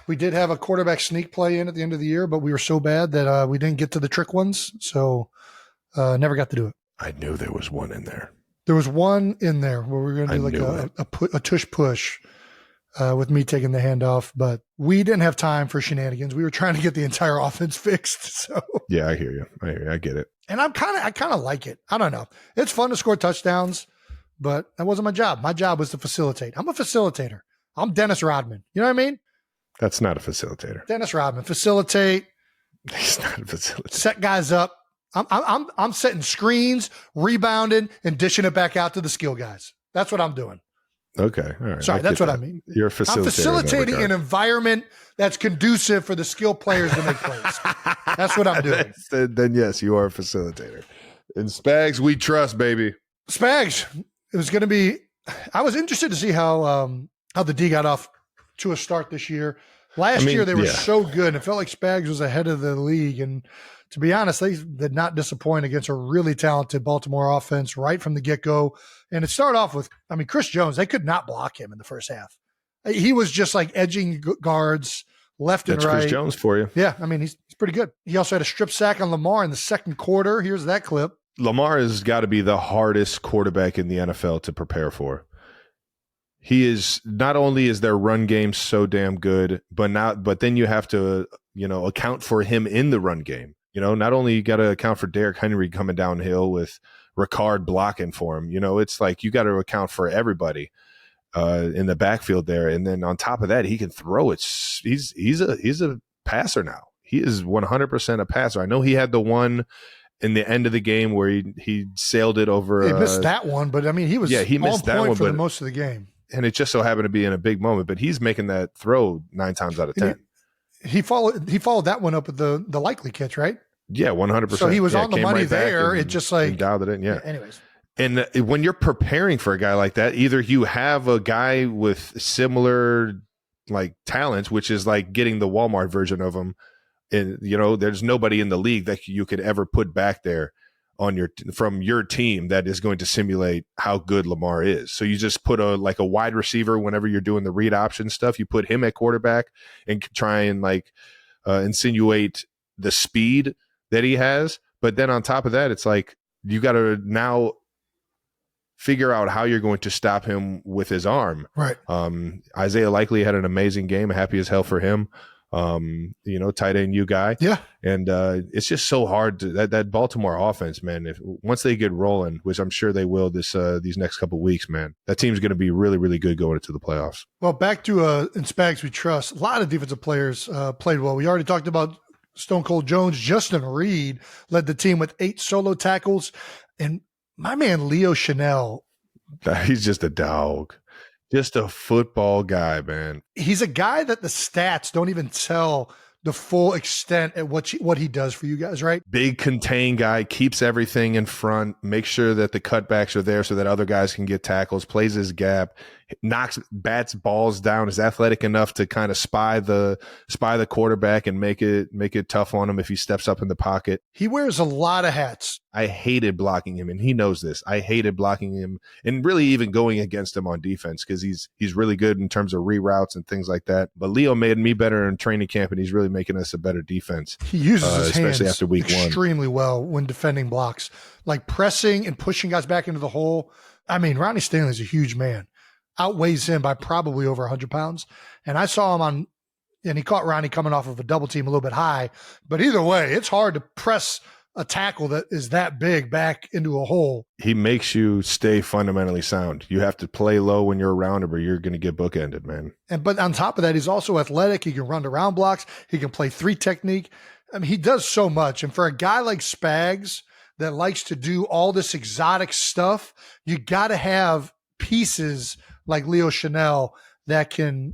we did have a quarterback sneak play in at the end of the year, but we were so bad that we didn't get to the trick ones, so never got to do it. I knew there was one in there. There was one in there where we were going to do like a tush push with me taking the handoff, but we didn't have time for shenanigans. We were trying to get the entire offense fixed. So yeah, I hear you. I get it. And I kind of like it. I don't know. It's fun to score touchdowns, but that wasn't my job. My job was to facilitate. I'm a facilitator. I'm Dennis Rodman. You know what I mean? That's not a facilitator. Dennis Rodman, facilitate. He's not a facilitator. Set guys up. I'm setting screens, rebounding, and dishing it back out to the skill guys. That's what I'm doing. Okay. All right. Sorry, that's what I mean. You're a facilitator. I'm facilitating an environment that's conducive for the skilled players to make plays. That's what I'm doing. Then yes, you are a facilitator. In Spags, we trust, baby. Spags, it was going to be. I was interested to see how the D got off to a start this year. Last year they were so good. It felt like Spags was ahead of the league, and to be honest, they did not disappoint against a really talented Baltimore offense right from the get-go. And it started off with, Chris Jones, they could not block him in the first half. He was just like edging guards left and right. That's Chris Jones for you. Yeah, he's pretty good. He also had a strip sack on Lamar in the second quarter. Here's that clip. Lamar has got to be the hardest quarterback in the NFL to prepare for. He is, not only is their run game so damn good, but then you have to, account for him in the run game. Not only you got to account for Derrick Henry coming downhill with Ricard blocking for him, it's like you got to account for everybody in the backfield there. And then on top of that, he can throw it. He's a passer now. He is 100% a passer. I know he had the one in the end of the game where he sailed it over. He missed that one, but he was he missed that one for most of the game. And it just so happened to be in a big moment, but he's making that throw 9 times out of 10. He followed that one up with the likely catch, right? Yeah, 100%. So he was on the money there. It just like dialed it in. Yeah. Anyways. And when you're preparing for a guy like that, either you have a guy with similar like talents, which is like getting the Walmart version of him. And, there's nobody in the league that you could ever put back there from your team that is going to simulate how good Lamar is. So you just put a wide receiver whenever you're doing the read option stuff. You put him at quarterback and try and insinuate the speed that he has. But then on top of that, it's like you got to now figure out how you're going to stop him with his arm. Right. Isaiah Likely had an amazing game. Happy as hell for him. Tight end you guy. Yeah. And it's just so hard that Baltimore offense, man. Once they get rolling, which I'm sure they will these next couple of weeks, man, that team's going to be really, really good going into the playoffs. Well, back to in Spags We Trust. A lot of defensive players played well. We already talked about Stone Cold Jones. Justin Reed led the team with 8 solo tackles, and my man Leo Chanel. He's just a dog. Just a football guy, man. He's a guy that the stats don't even tell the full extent at what he does for you guys, right? Big contained guy, keeps everything in front, makes sure that the cutbacks are there so that other guys can get tackles, plays his gap, bats balls down, is athletic enough to kind of spy the quarterback and make it tough on him if he steps up in the pocket. He wears a lot of hats. I hated blocking him, and he knows this. I hated blocking him and really even going against him on defense because he's really good in terms of reroutes and things like that. But Leo made me better in training camp, and he's really making us a better defense. He uses his especially hands after week extremely 1. well when defending blocks, like pressing and pushing guys back into the hole. I mean, Ronnie Stanley's a huge man. Outweighs him by probably over 100 pounds. And I saw him and he caught Ronnie coming off of a double team a little bit high. But either way, it's hard to press a tackle that is that big back into a hole. He makes you stay fundamentally sound. You have to play low when you're around him or you're going to get bookended, man. But on top of that, he's also athletic. He can run around blocks. He can play 3 technique. I mean, he does so much. And for a guy like Spags that likes to do all this exotic stuff, you got to have pieces like Leo Chanel that can,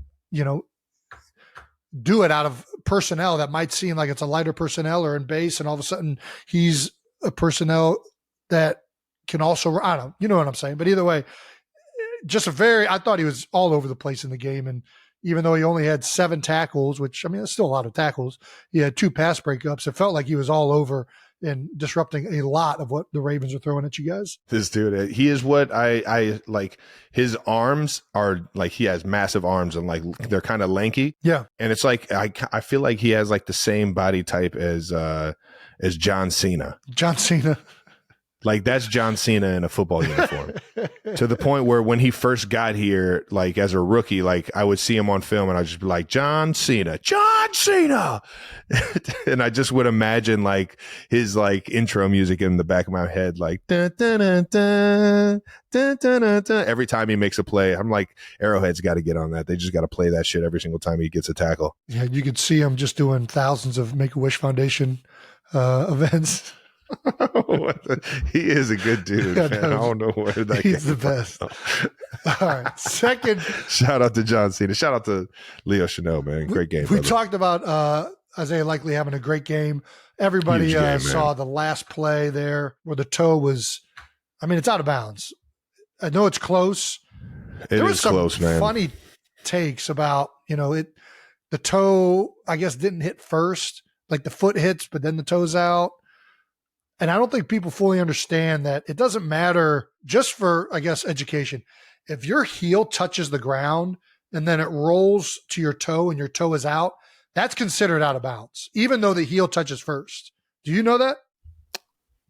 do it out of personnel that might seem like it's a lighter personnel or in base, and all of a sudden he's a personnel that can also, I don't know, you know what I'm saying? But either way, I thought he was all over the place in the game. And even though he only had 7 tackles, which, I mean, that's still a lot of tackles, he had 2 pass breakups. It felt like he was all over and disrupting a lot of what the Ravens are throwing at you guys. This dude, he is what I like. His arms are like, he has massive arms and like they're kind of lanky. Yeah. And it's like, I feel like he has like the same body type as John Cena. John Cena. Like that's John Cena in a football uniform to the point where when he first got here, like as a rookie, like I would see him on film and I'd just be like, John Cena. And I just would imagine like his like intro music in the back of my head, like dun, dun, dun, dun, dun, dun, dun, dun. Every time he makes a play. I'm like, Arrowhead's got to get on that. They just got to play that shit every single time he gets a tackle. Yeah, you could see him just doing thousands of Make-A-Wish Foundation events. He is a good dude. Yeah, man. I don't know where that he's the came from. best. All right, second. Shout out to John Cena. Shout out to Leo Chanel, man. Great game. We talked about Isaiah Likely having a great game. Everybody game, saw the last play there where the toe was. I mean, it's out of bounds. I know it's close. It is close, man. Funny takes about the toe. I guess didn't hit first. Like the foot hits, but then the toe's out. And I don't think people fully understand that it doesn't matter, just for, I guess, education. If your heel touches the ground and then it rolls to your toe and your toe is out, that's considered out of bounds, even though the heel touches first. Do you know that?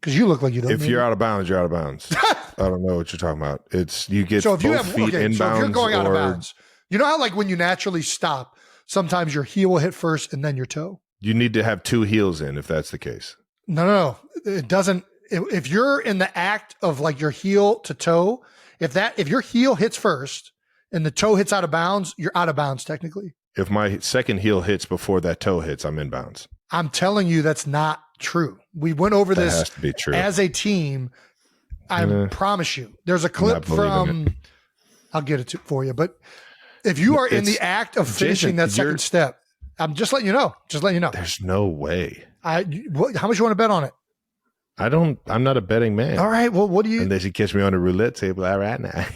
Because you look like you don't. If you're out of bounds, you're out of bounds. I don't know what you're talking about. It's you get both feet inbounds. So if you're going out of bounds, you know how like when you naturally stop, sometimes your heel will hit first and then your toe? You need to have 2 heels in if that's the case. No. It doesn't. If you're in the act of like your heel to toe, if your heel hits first and the toe hits out of bounds, you're out of bounds technically. If my second heel hits before that toe hits, I'm in bounds. I'm telling you that's not true. We went over That this has to be true. as a team. I promise you. There's a clip from, I'll get it for you, but if you are in the act of finishing that second step, I'm just letting you know. There's no way. How much you want to bet on it? I'm not a betting man. All right. Well, what do you? And they should catch me on the roulette table. All right now.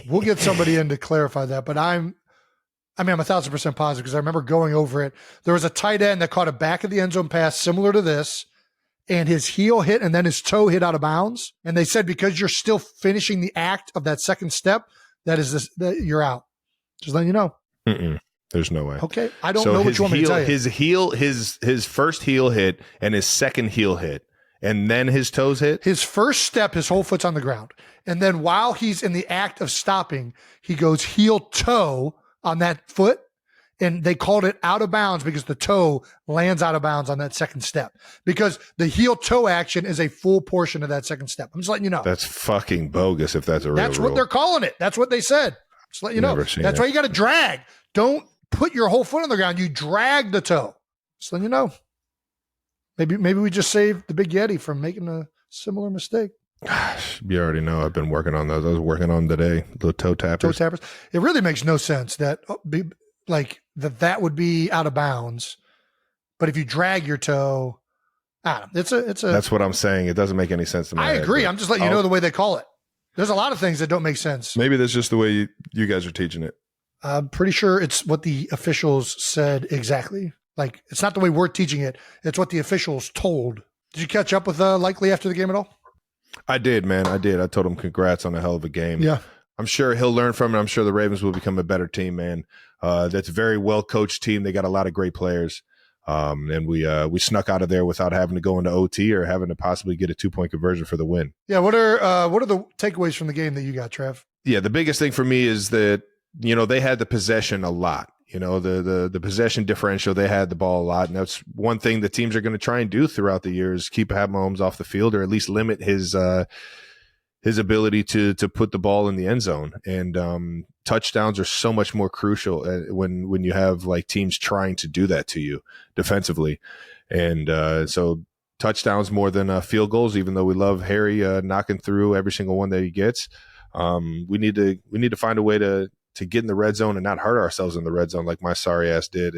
We'll get somebody in to clarify that. But I'm 1,000% positive because I remember going over it. There was a tight end that caught a back of the end zone pass similar to this, and his heel hit and then his toe hit out of bounds. And they said because you're still finishing the act of that second step, that you're out. Just letting you know. Mm-mm. There's no way. Okay, I don't know what you want me to tell you. His first heel hit and his second heel hit, and then his toes hit. His first step, his whole foot's on the ground. And then while he's in the act of stopping, he goes heel toe on that foot. And they called it out of bounds because the toe lands out of bounds on that second step. Because the heel toe action is a full portion of that second step. I'm just letting you know. That's fucking bogus if that's a real That's rule. what they're calling it. That's what they said. Just let you know. That's why you got to drag. Don't put your whole foot on the ground. You drag the toe. Just letting you know. Maybe we just saved the Big Yeti from making a similar mistake. You already know I've been working on those. I was working on today, the toe tappers. Toe tappers. It really makes no sense that that would be out of bounds. But if you drag your toe, it's a. That's what I'm saying. It doesn't make any sense to me. I agree. I'm just letting you know the way they call it. There's a lot of things that don't make sense. Maybe that's just the way you guys are teaching it. I'm pretty sure it's what the officials said exactly. Like, it's not the way we're teaching it. It's what the officials told. Did you catch up with Likely after the game at all? I did, man. I did. I told him congrats on a hell of a game. Yeah. I'm sure he'll learn from it. I'm sure the Ravens will become a better team, man. That's a very well-coached team. They got a lot of great players. And we snuck out of there without having to go into OT or having to possibly get a 2-point conversion for the win. Yeah. What are the takeaways from the game that you got, Trev? Yeah. The biggest thing for me is that, they had the possession a lot. The possession differential, they had the ball a lot. And that's one thing the teams are going to try and do throughout the years, keep Pat Mahomes off the field or at least limit his ability to put the ball in the end zone. And touchdowns are so much more crucial when you have like teams trying to do that to you defensively. And so touchdowns more than field goals, even though we love Harry knocking through every single one that he gets. We need to find a way to get in the red zone and not hurt ourselves in the red zone like my sorry ass did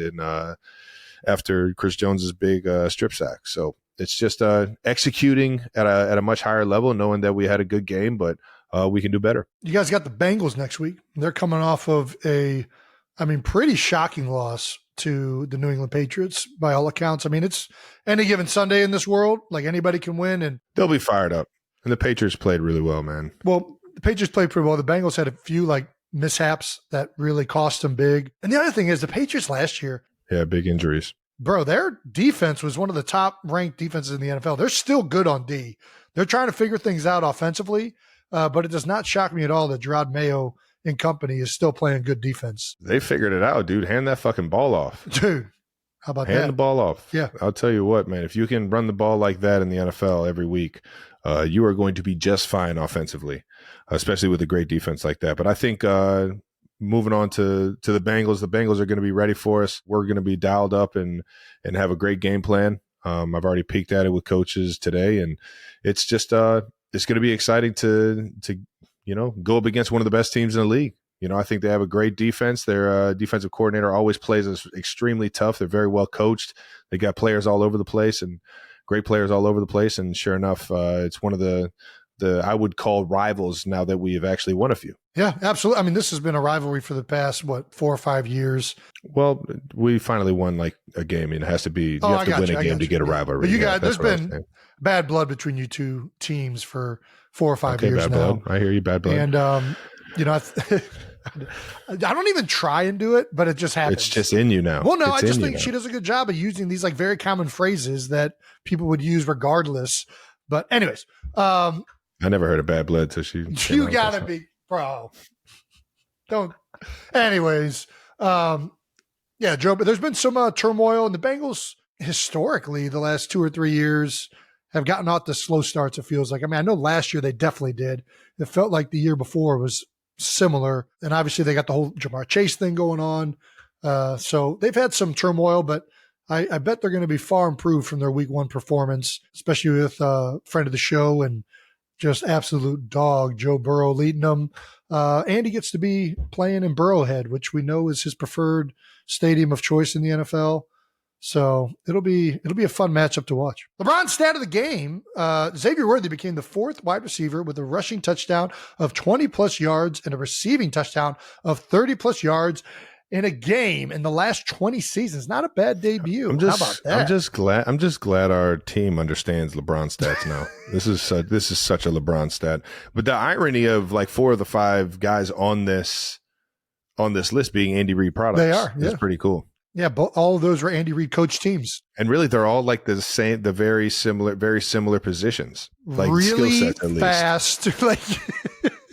after Chris Jones's big strip sack. So it's just executing at a much higher level, knowing that we had a good game, but we can do better. You guys got the Bengals next week. They're coming off of pretty shocking loss to the New England Patriots by all accounts. It's any given Sunday in this world, like anybody can win. And they'll be fired up. And the Patriots played really well, man. Well, the Patriots played pretty well. The Bengals had a few mishaps that really cost them big. And the other thing is the Patriots last year. Yeah, big injuries. Bro, their defense was one of the top ranked defenses in the NFL. They're still good on D. They're trying to figure things out offensively, but it does not shock me at all that Gerard Mayo and company is still playing good defense. They figured it out, dude. Hand that fucking ball off. Dude, how about that? Hand the ball off. Yeah. I'll tell you what, man, if you can run the ball like that in the NFL every week, you are going to be just fine offensively, especially with a great defense like that. But I think moving on to the Bengals are going to be ready for us. We're going to be dialed up and have a great game plan. I've already peeked at it with coaches today, and it's just it's going to be exciting to go up against one of the best teams in the league. I think they have a great defense. Their defensive coordinator always plays us extremely tough. They're very well coached. They got players all over the place and great players all over the place. And sure enough, it's one of the I would call rivals now that we have actually won a few. Yeah, absolutely. This has been a rivalry for the past, 4 or 5 years. Well, we finally won a game. It has to be, you have to win a game to get a rivalry. But there's been bad blood between you two teams for 4 or 5 years bad now. Blood. I hear you, bad blood. And, I don't even try and do it, but it just happens. It's just in you now. Well, no, I just think she does a good job of using these very common phrases that people would use regardless. But anyways, I never heard of bad blood till she. You gotta be, bro. Don't. Anyways, Joe. But there's been some turmoil, and the Bengals historically the last 2 or 3 years have gotten off the slow starts. It feels like. I know last year they definitely did. It felt like the year before was similar, and obviously they got the whole Jamar Chase thing going on. So they've had some turmoil, but I bet they're going to be far improved from their week 1 performance, especially with a friend of the show and just absolute dog Joe Burrow leading them. And he gets to be playing in Burrowhead, which we know is his preferred stadium of choice in the NFL. So it'll be a fun matchup to watch. LeBron's stat of the game, Xavier Worthy became the 4th wide receiver with a rushing touchdown of 20-plus yards and a receiving touchdown of 30-plus yards in a game in the last 20 seasons. Not a bad debut. How about that? I'm just glad our team understands LeBron stats now. This is such a LeBron stat. But the irony of 4 of the 5 guys on this on this list being Andy Reid products. They are. Yeah. It's pretty cool. Yeah, all of those were Andy Reid coach teams. And really, they're all like the same, very similar positions, like really skill sets at least. Fast, like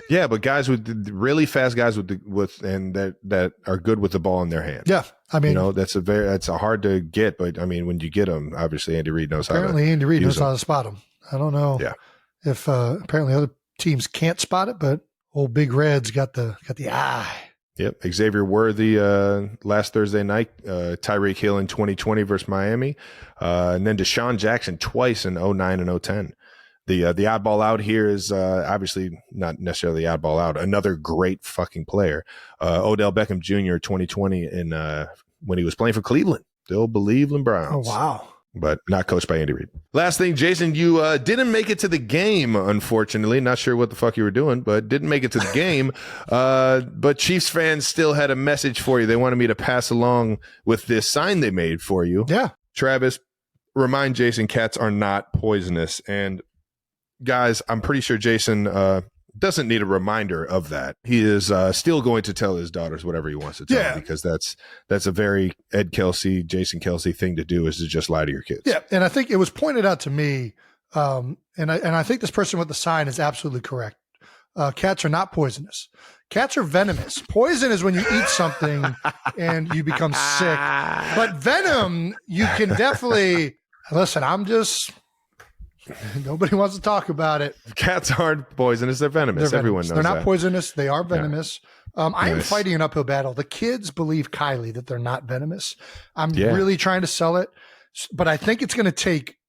yeah, but guys with really fast guys that are good with the ball in their hand. Yeah, I mean, that's a hard to get, but I mean, when you get them, obviously Andy Reid knows how to. Apparently, Andy Reid knows how to spot them. I don't know. Yeah. If apparently other teams can't spot it, but old Big Red's got the eye. Yep. Xavier Worthy last Thursday night, Tyreek Hill in 2020 versus Miami, and then Deshaun Jackson twice in 09 and 010. The oddball out here is obviously not necessarily the oddball out. Another great fucking player, Odell Beckham Jr. 2020 in when he was playing for Cleveland, still Cleveland Browns. Oh wow. But not coached by Andy Reid. Last thing, Jason, you didn't make it to the game, unfortunately. Not sure what the fuck you were doing, but didn't make it to the game. But Chiefs fans still had a message for you. They wanted me to pass along with this sign they made for you. Yeah. Travis, remind Jason cats are not poisonous. And guys, I'm pretty sure Jason doesn't need a reminder of that. He is still going to tell his daughters whatever he wants to tell them, because that's a very Ed Kelsey, Jason Kelsey thing to do, is to just lie to your kids. Yeah, and I think it was pointed out to me, and I think this person with the sign is absolutely correct. Cats are not poisonous. Cats are venomous. Poison is when you eat something and you become sick. But venom, you can definitely listen. Nobody wants to talk about it. Cats aren't poisonous. They're venomous. Everyone knows they're not that. poisonous. They are venomous. Yeah. I am fighting an uphill battle. The kids believe Kylie that they're not venomous. I'm really trying to sell it, but I think it's going to take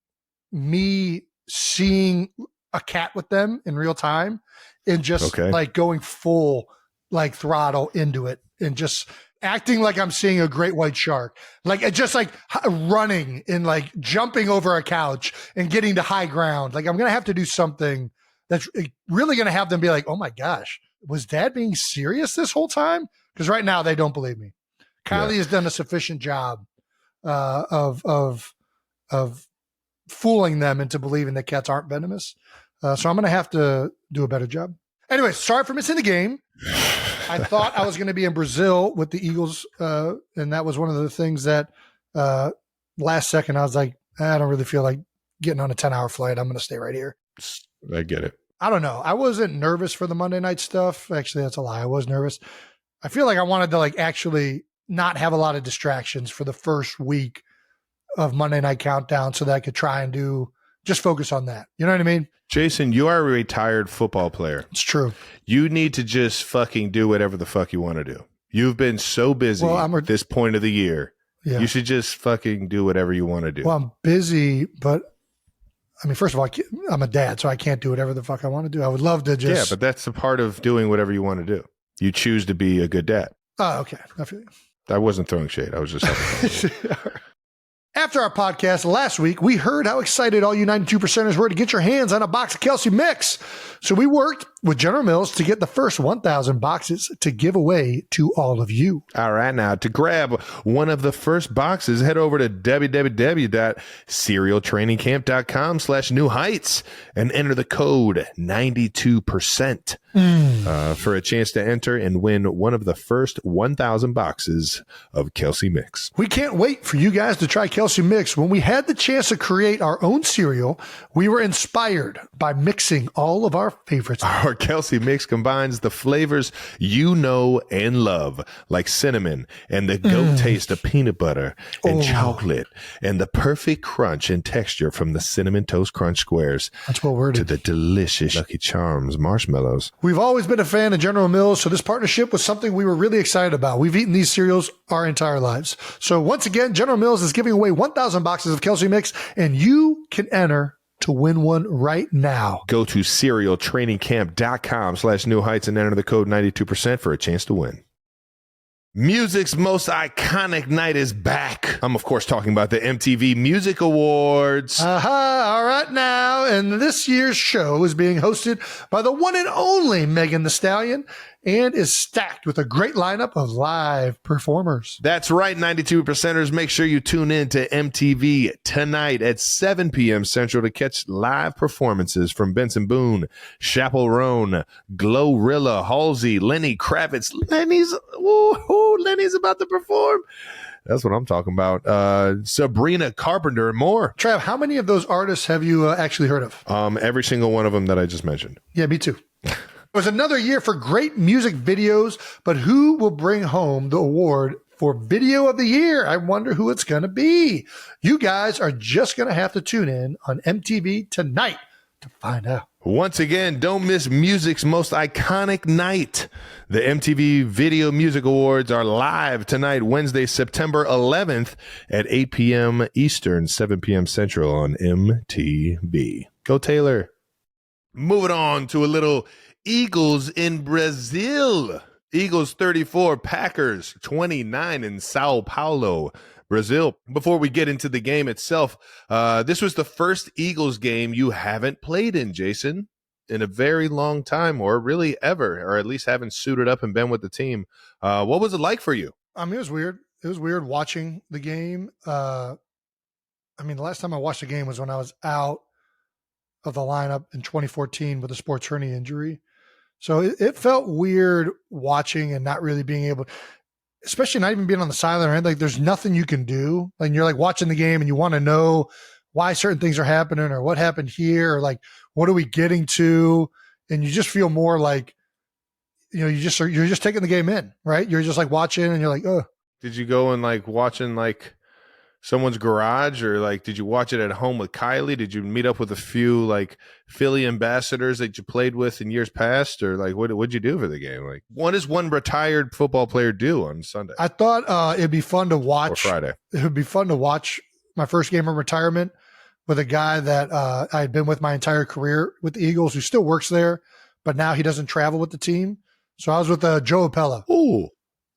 me seeing a cat with them in real time and just like going full like throttle into it and just acting like I'm seeing a great white shark, like just like running and like jumping over a couch and getting to high ground. Like I'm going to have to do something that's really going to have them be like, oh my gosh, was Dad being serious this whole time? Because right now they don't believe me. Kylie has done a sufficient job of fooling them into believing that cats aren't venomous. So I'm going to have to do a better job. Anyway, sorry for missing the game. I thought I was going to be in Brazil with the Eagles, and that was one of the things that last second I was like, I don't really feel like getting on a 10-hour flight. I'm going to stay right here. I get it. I don't know. I wasn't nervous for the Monday night stuff. Actually, that's a lie. I was nervous. I feel like I wanted to like actually not have a lot of distractions for the first week of Monday Night Countdown so that I could try and just focus on that. You know what I mean? Jason, you are a retired football player. It's true. You need to just fucking do whatever the fuck you want to do. You've been so busy at this point of the year. Yeah. You should just fucking do whatever you want to do. Well, I'm busy, but I mean, first of all, I'm a dad, so I can't do whatever the fuck I want to do. I would love to just... Yeah, but that's a part of doing whatever you want to do. You choose to be a good dad. Oh, okay. I feel you. I wasn't throwing shade. I was just... After our podcast last week, we heard how excited all you 92%ers were to get your hands on a box of Kelsey Mix. So we worked with General Mills to get the first 1,000 boxes to give away to all of you. All right, now to grab one of the first boxes, head over to www.serialtrainingcamp.com/new heights and enter the code 92% for a chance to enter and win one of the first 1,000 boxes of Kelsey Mix. We can't wait for you guys to try Kelsey Mix. When we had the chance to create our own cereal, we were inspired by mixing all of our favorites. Our Kelsey Mix combines the flavors you know and love, like cinnamon and the goat taste of peanut butter and chocolate, and the perfect crunch and texture from the Cinnamon Toast Crunch squares. That's what we're to the delicious Lucky Charms marshmallows. We've always been a fan of General Mills, so this partnership was something we were really excited about. We've eaten these cereals our entire lives. So once again, General Mills is giving away 1,000 boxes of Kelsey Mix, and you can enter to win one right now. Go to serialtrainingcamp.com/new heights and enter the code 92% for a chance to win. Music's most iconic night is back. I'm, of course, talking about the MTV Music Awards. All right now. And this year's show is being hosted by the one and only Megan Thee Stallion and is stacked with a great lineup of live performers. That's right, 92%ers. Make sure you tune in to MTV tonight at 7 p.m. Central to catch live performances from Benson Boone, Chappell Roan, Glorilla, Halsey, Lenny Kravitz. Lenny's about to perform. That's what I'm talking about. Sabrina Carpenter and more. Trav, how many of those artists have you actually heard of? Every single one of them that I just mentioned. Yeah, me too. It was another year for great music videos, but who will bring home the award for Video of the Year? I wonder who it's going to be. You guys are just going to have to tune in on MTV tonight to find out. Once again, don't miss music's most iconic night. The MTV Video Music Awards are live tonight, Wednesday, September 11th at 8 p.m. Eastern, 7 p.m. Central on MTV. Go Taylor. Moving on to a little Eagles in Brazil. Eagles 34, Packers 29 in Sao Paulo, Brazil. Before we get into the game itself, this was the first Eagles game you haven't played in, Jason, in a very long time, or really ever, or at least haven't suited up and been with the team. What was it like for you? I mean, it was weird. It was weird watching the game. The last time I watched the game was when I was out of the lineup in 2014 with a sports hernia injury. So it felt weird watching and not really being able, especially not even being on the sideline, right? Like there's nothing you can do. Like you're like watching the game and you want to know why certain things are happening or what happened here or like, what are we getting to? And you just feel more like, you're just taking the game in, right? You're just like watching and you're like, oh. Did you go and like watching like someone's garage, or like did you watch it at home with Kylie? Did you meet up with a few like Philly ambassadors that you played with in years past, or like what'd you do for the game? Like what does one retired football player do on Sunday? I thought it'd be fun to watch. Or Friday. It would be fun to watch my first game of retirement with a guy that I had been with my entire career with the Eagles, who still works there, but now he doesn't travel with the team. So I was with Joe Appella. Ooh,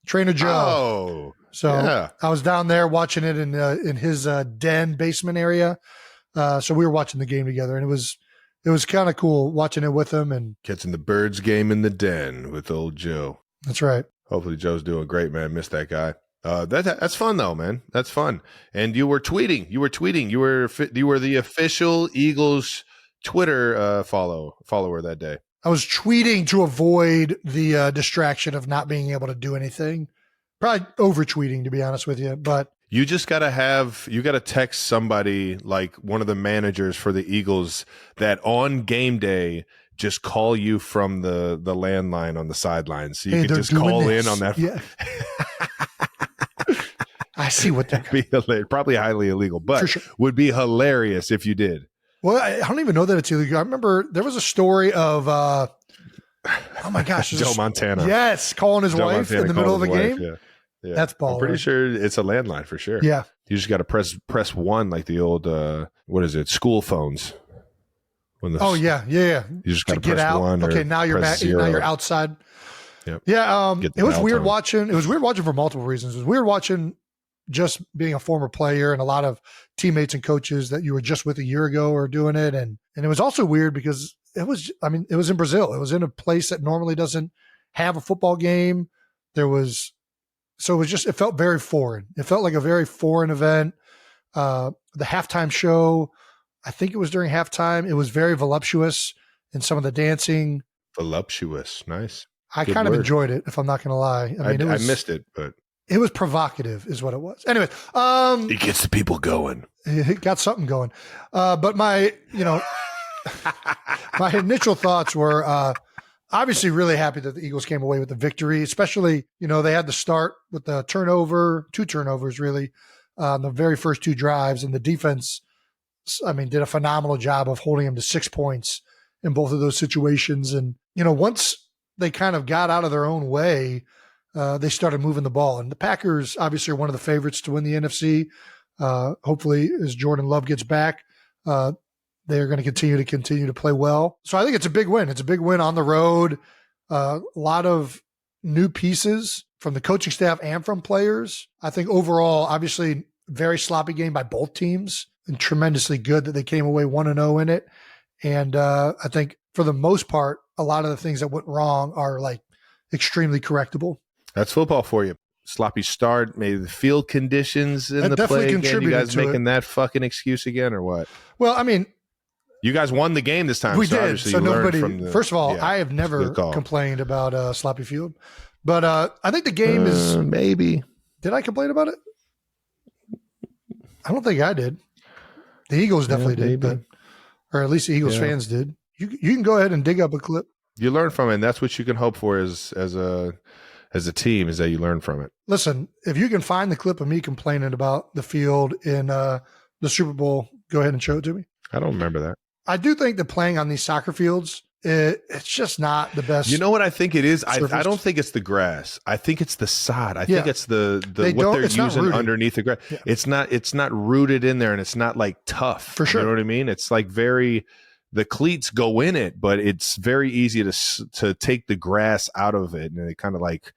Trainer Joe. Oh. So yeah. I was down there watching it in his den basement area. So we were watching the game together, and it was kind of cool watching it with him and catching the Birds game in the den with old Joe. That's right. Hopefully Joe's doing great, man. Miss that guy. That's fun though, man. That's fun. And you were tweeting. You were the official Eagles Twitter follower that day. I was tweeting to avoid the distraction of not being able to do anything. Probably over tweeting, to be honest with you, but you just got to text somebody like one of the managers for the Eagles that on game day just call you from the landline on the sideline. So you can just call in on that. Yeah. I see what they're be probably highly illegal, but sure. Would be hilarious if you did. Well, I don't even know that it's illegal. I remember there was a story of oh my gosh, Joe Montana. Yes, calling his wife in the middle of a game. Yeah. Yeah. That's baller. I'm pretty sure it's a landline for sure. Yeah. You just got to press one like the old what is it? School phones. You just got to get out. One. Okay, now you're back. Now you're outside. Yep. Yeah. It was weird watching. It was weird watching for multiple reasons. It was weird watching just being a former player and a lot of teammates and coaches that you were just with a year ago are doing it, and it was also weird because it was in Brazil. It was in a place that normally doesn't have a football game. So it felt very foreign. It felt like a very foreign event. The halftime show, I think it was during halftime. It was very voluptuous in some of the dancing. Voluptuous. Nice. I kind of enjoyed it, if I'm not going to lie. I missed it, but it was provocative is what it was. Anyway. It gets the people going. It got something going. But my initial thoughts were, obviously really happy that the Eagles came away with the victory, especially, they had to start with the two turnovers really, the very first two drives, and the defense, did a phenomenal job of holding them to 6 points in both of those situations. And, once they kind of got out of their own way, they started moving the ball. And the Packers obviously are one of the favorites to win the NFC. Hopefully as Jordan Love gets back, they're going to continue to play well. So I think it's a big win. It's a big win on the road. A lot of new pieces from the coaching staff and from players. I think overall, obviously, very sloppy game by both teams and tremendously good that they came away 1-0 in it. And I think for the most part, a lot of the things that went wrong are like extremely correctable. That's football for you. Sloppy start, maybe the field conditions in the play again. You guys making that fucking excuse again or what? Well, I mean, you guys won the game this time. We so did. So nobody. First of all, yeah, I have never complained about sloppy field, but I think the game is maybe. Did I complain about it? I don't think I did. The Eagles definitely did, but or at least the Eagles fans did. You can go ahead and dig up a clip. You learn from it, and that's what you can hope for as a team, is that you learn from it. Listen, if you can find the clip of me complaining about the field in the Super Bowl, go ahead and show it to me. I don't remember that. I do think that playing on these soccer fields, it's just not the best. You know what I think it is? I don't think it's the grass. I think it's the sod. I think it's what they're using underneath the grass. Yeah. It's not rooted in there, and it's not like tough. For sure. You know what I mean? It's like the cleats go in it, but it's very easy to take the grass out of it, and it kind of like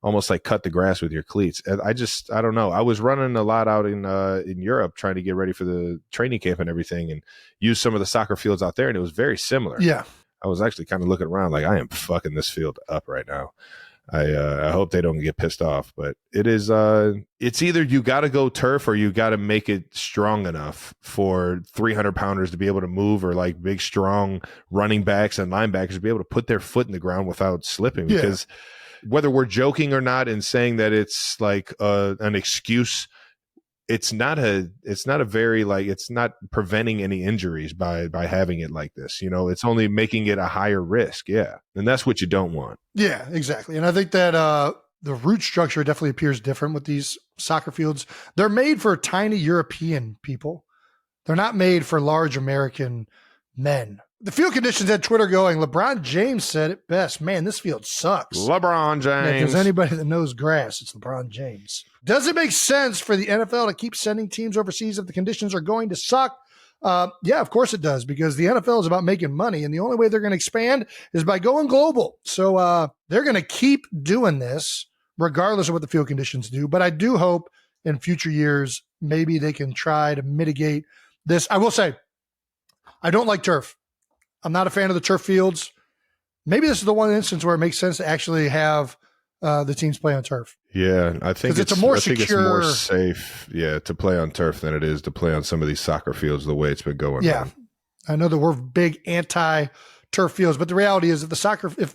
almost like cut the grass with your cleats. I don't know. I was running a lot out in Europe trying to get ready for the training camp and everything, and use some of the soccer fields out there, and it was very similar. Yeah. I was actually kind of looking around like, I am fucking this field up right now. I hope they don't get pissed off, but it is. It's either you got to go turf or you got to make it strong enough for 300-pounders to be able to move, or like big, strong running backs and linebackers to be able to put their foot in the ground without slipping. Because whether we're joking or not and saying that it's like an excuse, it's not preventing any injuries by having it like this. You know, it's only making it a higher risk. Yeah. And that's what you don't want. Yeah, exactly. And I think that the root structure definitely appears different with these soccer fields. They're made for tiny European people. They're not made for large American men. The field conditions had Twitter going. LeBron James said it best. Man, this field sucks. LeBron James. Yeah, if there's anybody that knows grass, it's LeBron James. Does it make sense for the NFL to keep sending teams overseas if the conditions are going to suck? Yeah, of course it does, because the NFL is about making money, and the only way they're going to expand is by going global. So they're going to keep doing this regardless of what the field conditions do. But I do hope in future years maybe they can try to mitigate this. I will say, I don't like turf. I'm not a fan of the turf fields. Maybe this is the one instance where it makes sense to actually have the teams play on turf. Yeah, I think it's more secure. It's more safe, to play on turf than it is to play on some of these soccer fields the way it's been going. Yeah, on. I know that we're big anti-turf fields, but the reality is if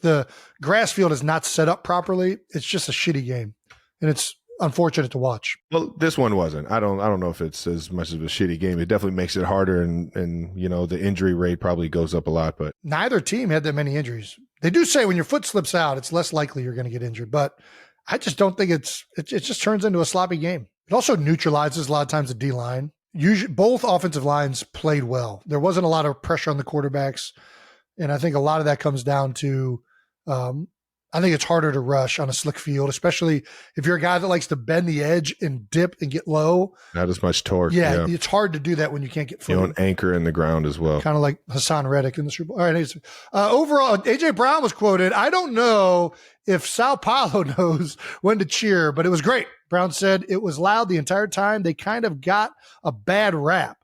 the grass field is not set up properly, it's just a shitty game, and it's unfortunate to watch. Well, this one wasn't. I don't know if it's as much of a shitty game. It definitely makes it harder, and the injury rate probably goes up a lot. But neither team had that many injuries. They do say when your foot slips out, it's less likely you're going to get injured. But I just don't think it just turns into a sloppy game. It also neutralizes a lot of times the D-line. Usually, both offensive lines played well. There wasn't a lot of pressure on the quarterbacks, and I think a lot of that comes down to I think it's harder to rush on a slick field, especially if you're a guy that likes to bend the edge and dip and get low. Not as much torque. Yeah. It's hard to do that when you can't get footing. You don't anchor in the ground as well. Kind of like Hassan Reddick in the Super Bowl. All right. Overall, A.J. Brown was quoted, "I don't know if Sao Paulo knows when to cheer, but it was great." Brown said it was loud the entire time. They kind of got a bad rap.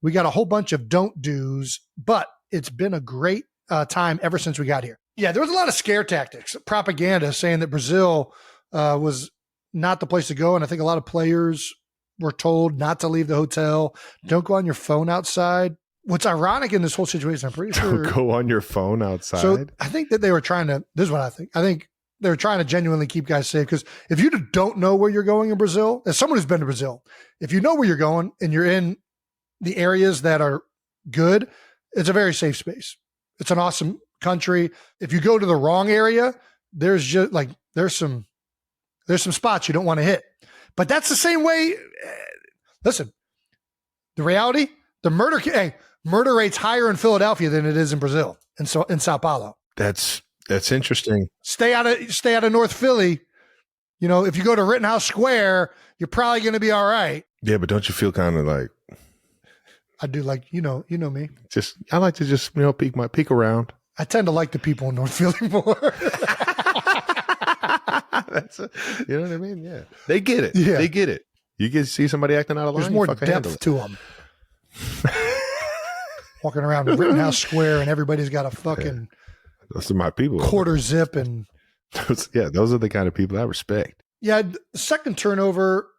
We got a whole bunch of don't do's, but it's been a great time ever since we got here. Yeah, there was a lot of scare tactics, propaganda saying that Brazil was not the place to go. And I think a lot of players were told not to leave the hotel. Don't go on your phone outside. What's ironic in this whole situation, I'm pretty sure. Don't go on your phone outside. So I think that they were trying to, this is what I think. I think they were trying to genuinely keep guys safe, because if you don't know where you're going in Brazil, as someone who's been to Brazil, if you know where you're going and you're in the areas that are good, it's a very safe space. It's an awesome country. If you go to the wrong area, there's just like there's some spots you don't want to hit. But that's the same way. Listen, the reality, the murder rate's higher in Philadelphia than it is in Brazil, and so in Sao Paulo. That's interesting. Stay out of North Philly. If you go to Rittenhouse Square, you're probably going to be all right. Yeah, but don't you feel kind of like? I do, like you know me. I like to just peek around. I tend to like the people in North Philly more. You know what I mean? Yeah. They get it. Yeah. They get it. You can see somebody acting out of line. There's more you fucking handle depth it. to them. Walking around Rittenhouse Square and everybody's got a fucking Those are my people. quarter zip and those are the kind of people I respect. yeah, the second turnover,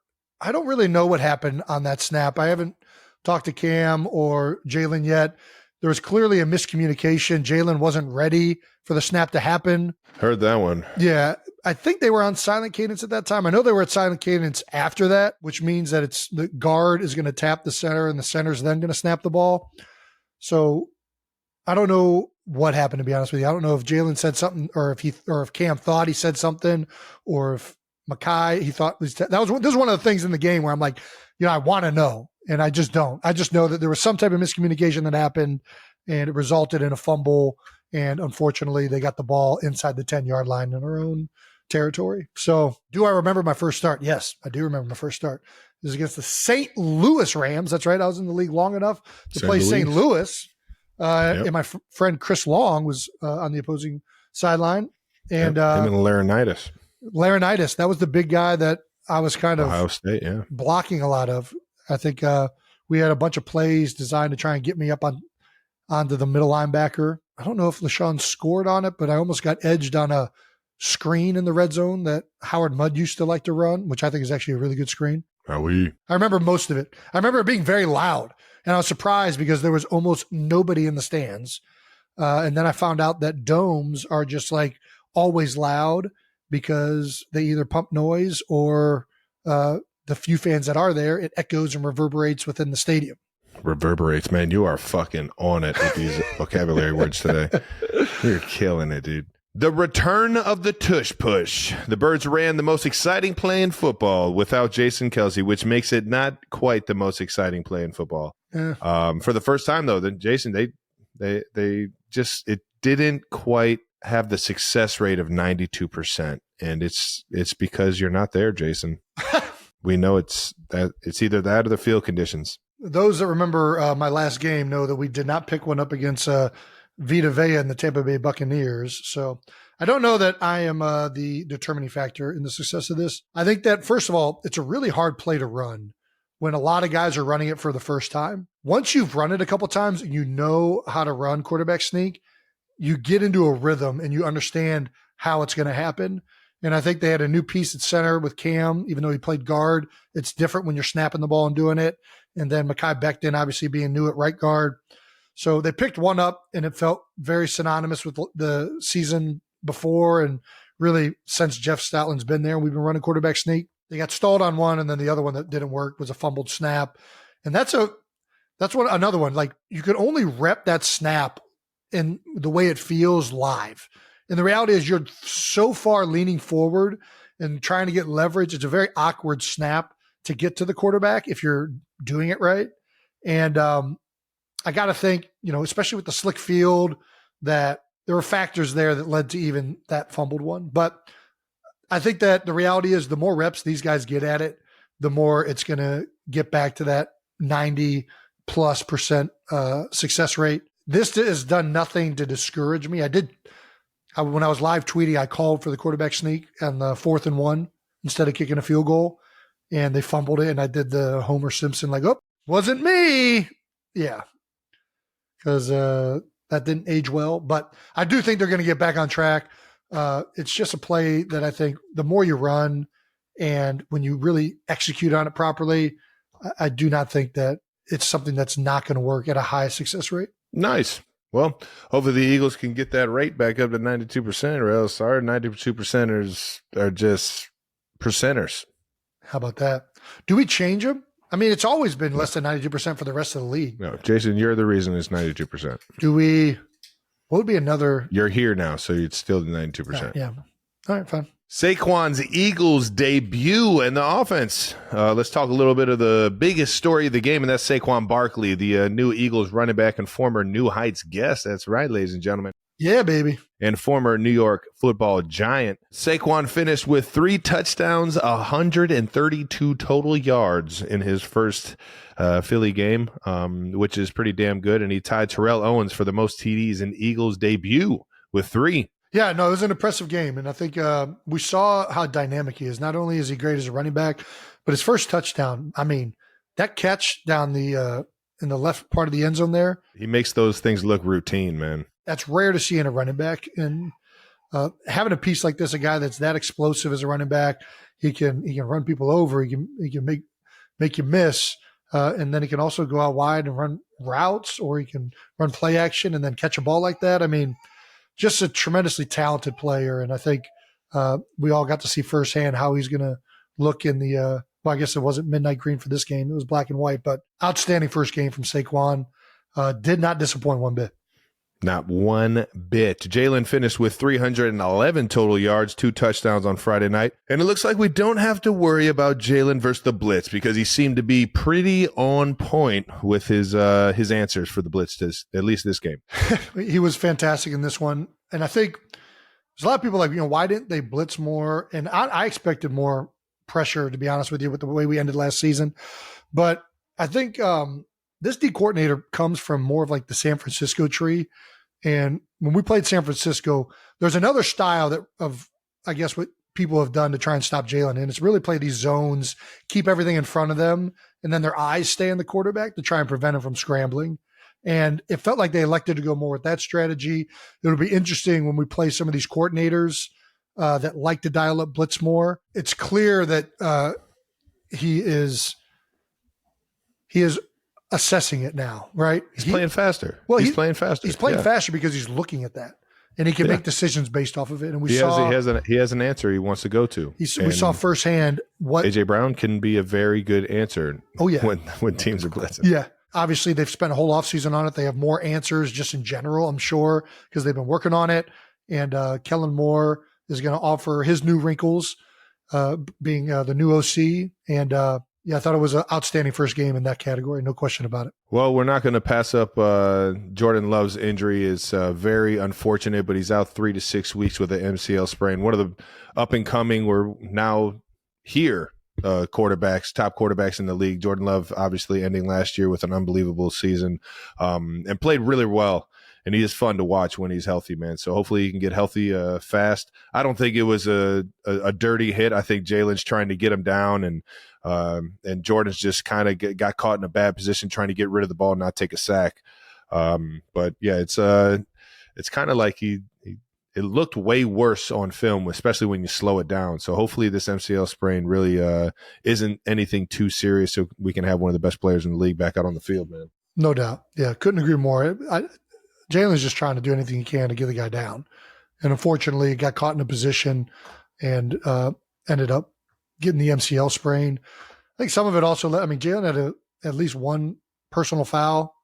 I don't really know what happened on that snap. I haven't talked to Cam or Jalen yet. There was clearly a miscommunication. Jalen wasn't ready for the snap to happen. Heard that one. Yeah, I think they were on silent cadence at that time. I know they were at silent cadence after that, which means that it's the guard is going to tap the center and the center's then going to snap the ball. So I don't know what happened, to be honest with you. I don't know if Jalen said something or if Cam thought he said something or if Makai, he thought this was one of the things in the game where I'm like, I want to know. And I just don't. I just know that there was some type of miscommunication that happened and it resulted in a fumble. And unfortunately, they got the ball inside the 10-yard line in their own territory. So do I remember my first start? Yes, I do remember my first start. It was against the St. Louis Rams. That's right. I was in the league long enough to play St. Louis. And my friend Chris Long was on the opposing sideline. And him and Laronitis. Laronitis, that was the big guy that I was kind of Ohio State, blocking a lot of. I think we had a bunch of plays designed to try and get me up onto the middle linebacker. I don't know if LaShawn scored on it, but I almost got edged on a screen in the red zone that Howard Mudd used to like to run, which I think is actually a really good screen. I remember most of it. I remember it being very loud, and I was surprised because there was almost nobody in the stands. And then I found out that domes are just like always loud because they either pump noise or the few fans that are there, it echoes and reverberates within the stadium. Reverberates, man. You are fucking on it with these vocabulary words today. You're killing it, dude. The return of the tush push. The Birds ran the most exciting play in football without Jason Kelce, which makes it not quite the most exciting play in football. For the first time, though, then Jason, they just, it didn't quite have the success rate of 92%. And it's because you're not there, Jason. We know it's either that or the field conditions. Those that remember my last game know that we did not pick one up against Vita Vea and the Tampa Bay Buccaneers. So I don't know that I am the determining factor in the success of this. I think that, first of all, it's a really hard play to run when a lot of guys are running it for the first time. Once you've run it a couple times and you know how to run quarterback sneak, you get into a rhythm and you understand how it's going to happen. And I think they had a new piece at center with Cam, even though he played guard. It's different when you're snapping the ball and doing it. And then Mekhi Becton obviously being new at right guard. So they picked one up and it felt very synonymous with the season before. And really since Jeff Stoutland's been there, we've been running quarterback sneak. They got stalled on one. And then the other one that didn't work was a fumbled snap. And that's another one. Like, you could only rep that snap in the way it feels live. And the reality is you're so far leaning forward and trying to get leverage. It's a very awkward snap to get to the quarterback if you're doing it right. And I got to think, especially with the slick field, that there were factors there that led to even that fumbled one. But I think that the reality is the more reps these guys get at it, the more it's going to get back to that 90+% success rate. This has done nothing to discourage me. When I was live tweeting, I called for the quarterback sneak on the 4th and 1 instead of kicking a field goal, and they fumbled it. And I did the Homer Simpson, like, oh, wasn't me. Yeah. Because that didn't age well, but I do think they're going to get back on track. It's just a play that I think the more you run and when you really execute on it properly, I do not think that it's something that's not going to work at a high success rate. Nice. Well, hopefully the Eagles can get that rate back up to 92%, or else our 92%ers are just percenters. How about that? Do we change them? I mean, it's always been less than 92% for the rest of the league. No, Jason, you're the reason it's 92%. What would be another? You're here now, so it's still 92%. Yeah. All right, fine. Saquon's Eagles debut and the offense. Let's talk a little bit of the biggest story of the game, and that's Saquon Barkley, the new Eagles running back and former New Heights guest. That's right, ladies and gentlemen. Yeah, baby. And former New York football giant. Saquon finished with 3 touchdowns, 132 total yards in his first Philly game, which is pretty damn good. And he tied Terrell Owens for the most TDs in Eagles debut with 3. Yeah, no, it was an impressive game. And I think we saw how dynamic he is. Not only is he great as a running back, but his first touchdown, I mean, that catch down the in the left part of the end zone there. He makes those things look routine, man. That's rare to see in a running back. And having a piece like this, a guy that's that explosive as a running back, he can run people over. He can make you miss. And then he can also go out wide and run routes, or he can run play action and then catch a ball like that. I mean, just a tremendously talented player. And I think we all got to see firsthand how he's going to look in the, well, I guess it wasn't midnight green for this game. It was black and white, but outstanding first game from Saquon. Did not disappoint one bit. Not one bit. Jalen finished with 311 total yards, 2 touchdowns on Friday night. And it looks like we don't have to worry about Jalen versus the blitz, because he seemed to be pretty on point with his answers for the blitz, at least this game. He was fantastic in this one. And I think there's a lot of people like, why didn't they blitz more? And I expected more pressure, to be honest with you, with the way we ended last season. But I think this D coordinator comes from more of like the San Francisco tree. And when we played San Francisco, there's another style of, I guess, what people have done to try and stop Jalen. And it's really play these zones, keep everything in front of them, and then their eyes stay on the quarterback to try and prevent him from scrambling. And it felt like they elected to go more with that strategy. It'll be interesting when we play some of these coordinators that like to dial up blitz more. It's clear that he is assessing it now, right? He's playing faster. Well, he's playing faster. He's playing faster because he's looking at that, and he can make decisions based off of it. And he has an answer he wants to go to. We saw firsthand what AJ Brown can be a very good answer. Oh yeah, when teams are blitzing. Yeah, obviously they've spent a whole offseason on it. They have more answers just in general, I'm sure, because they've been working on it. And Kellen Moore is going to offer his new wrinkles, being the new OC, and. Yeah, I thought it was an outstanding first game in that category. No question about it. Well, we're not going to pass up Jordan Love's injury. Is very unfortunate, but he's out 3 to 6 weeks with an MCL sprain. One of the up-and-coming, we're now here, top quarterbacks in the league. Jordan Love obviously ending last year with an unbelievable season and played really well. And he is fun to watch when he's healthy, man. So hopefully he can get healthy fast. I don't think it was a dirty hit. I think Jalen's trying to get him down, and Jordan's just kind of got caught in a bad position trying to get rid of the ball and not take a sack. But yeah, it's kind of like it looked way worse on film, especially when you slow it down. So hopefully this MCL sprain really isn't anything too serious, so we can have one of the best players in the league back out on the field, man. No doubt. Yeah, couldn't agree more. Jalen's just trying to do anything he can to get the guy down. And unfortunately, he got caught in a position and ended up getting the MCL sprain. I think some of it also, Jalen had at least one personal foul,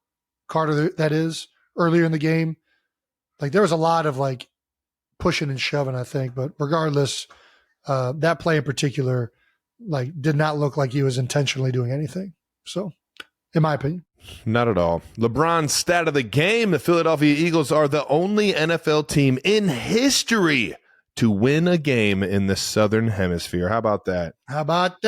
Carter, that is, earlier in the game. Like, there was a lot of, like, pushing and shoving, I think. But regardless, that play in particular, like, did not look like he was intentionally doing anything. So, in my opinion. Not at all. LeBron's stat of the game: the Philadelphia Eagles are the only NFL team in history to win a game in the Southern Hemisphere. How about that? How about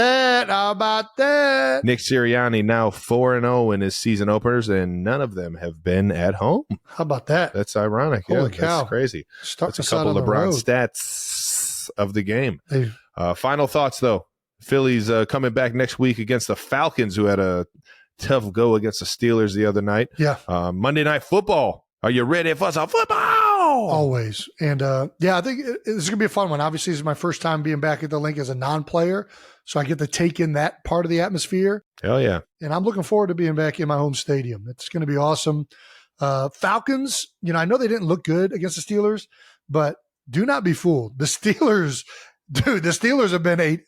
that? Nick Sirianni now 4-0 in his season openers, and none of them have been at home. How about that? That's ironic. Holy cow. That's crazy. That's a couple of LeBron stats of the game. Hey. Final thoughts, though. Philly's coming back next week against the Falcons, who had a tough go against the Steelers the other night. Yeah. Monday Night Football. Are you ready for some football? Always. And I think this is going to be a fun one. Obviously, this is my first time being back at the link as a non-player, so I get to take in that part of the atmosphere. Hell yeah. And I'm looking forward to being back in my home stadium. It's going to be awesome. Falcons, I know they didn't look good against the Steelers, but do not be fooled. The Steelers have been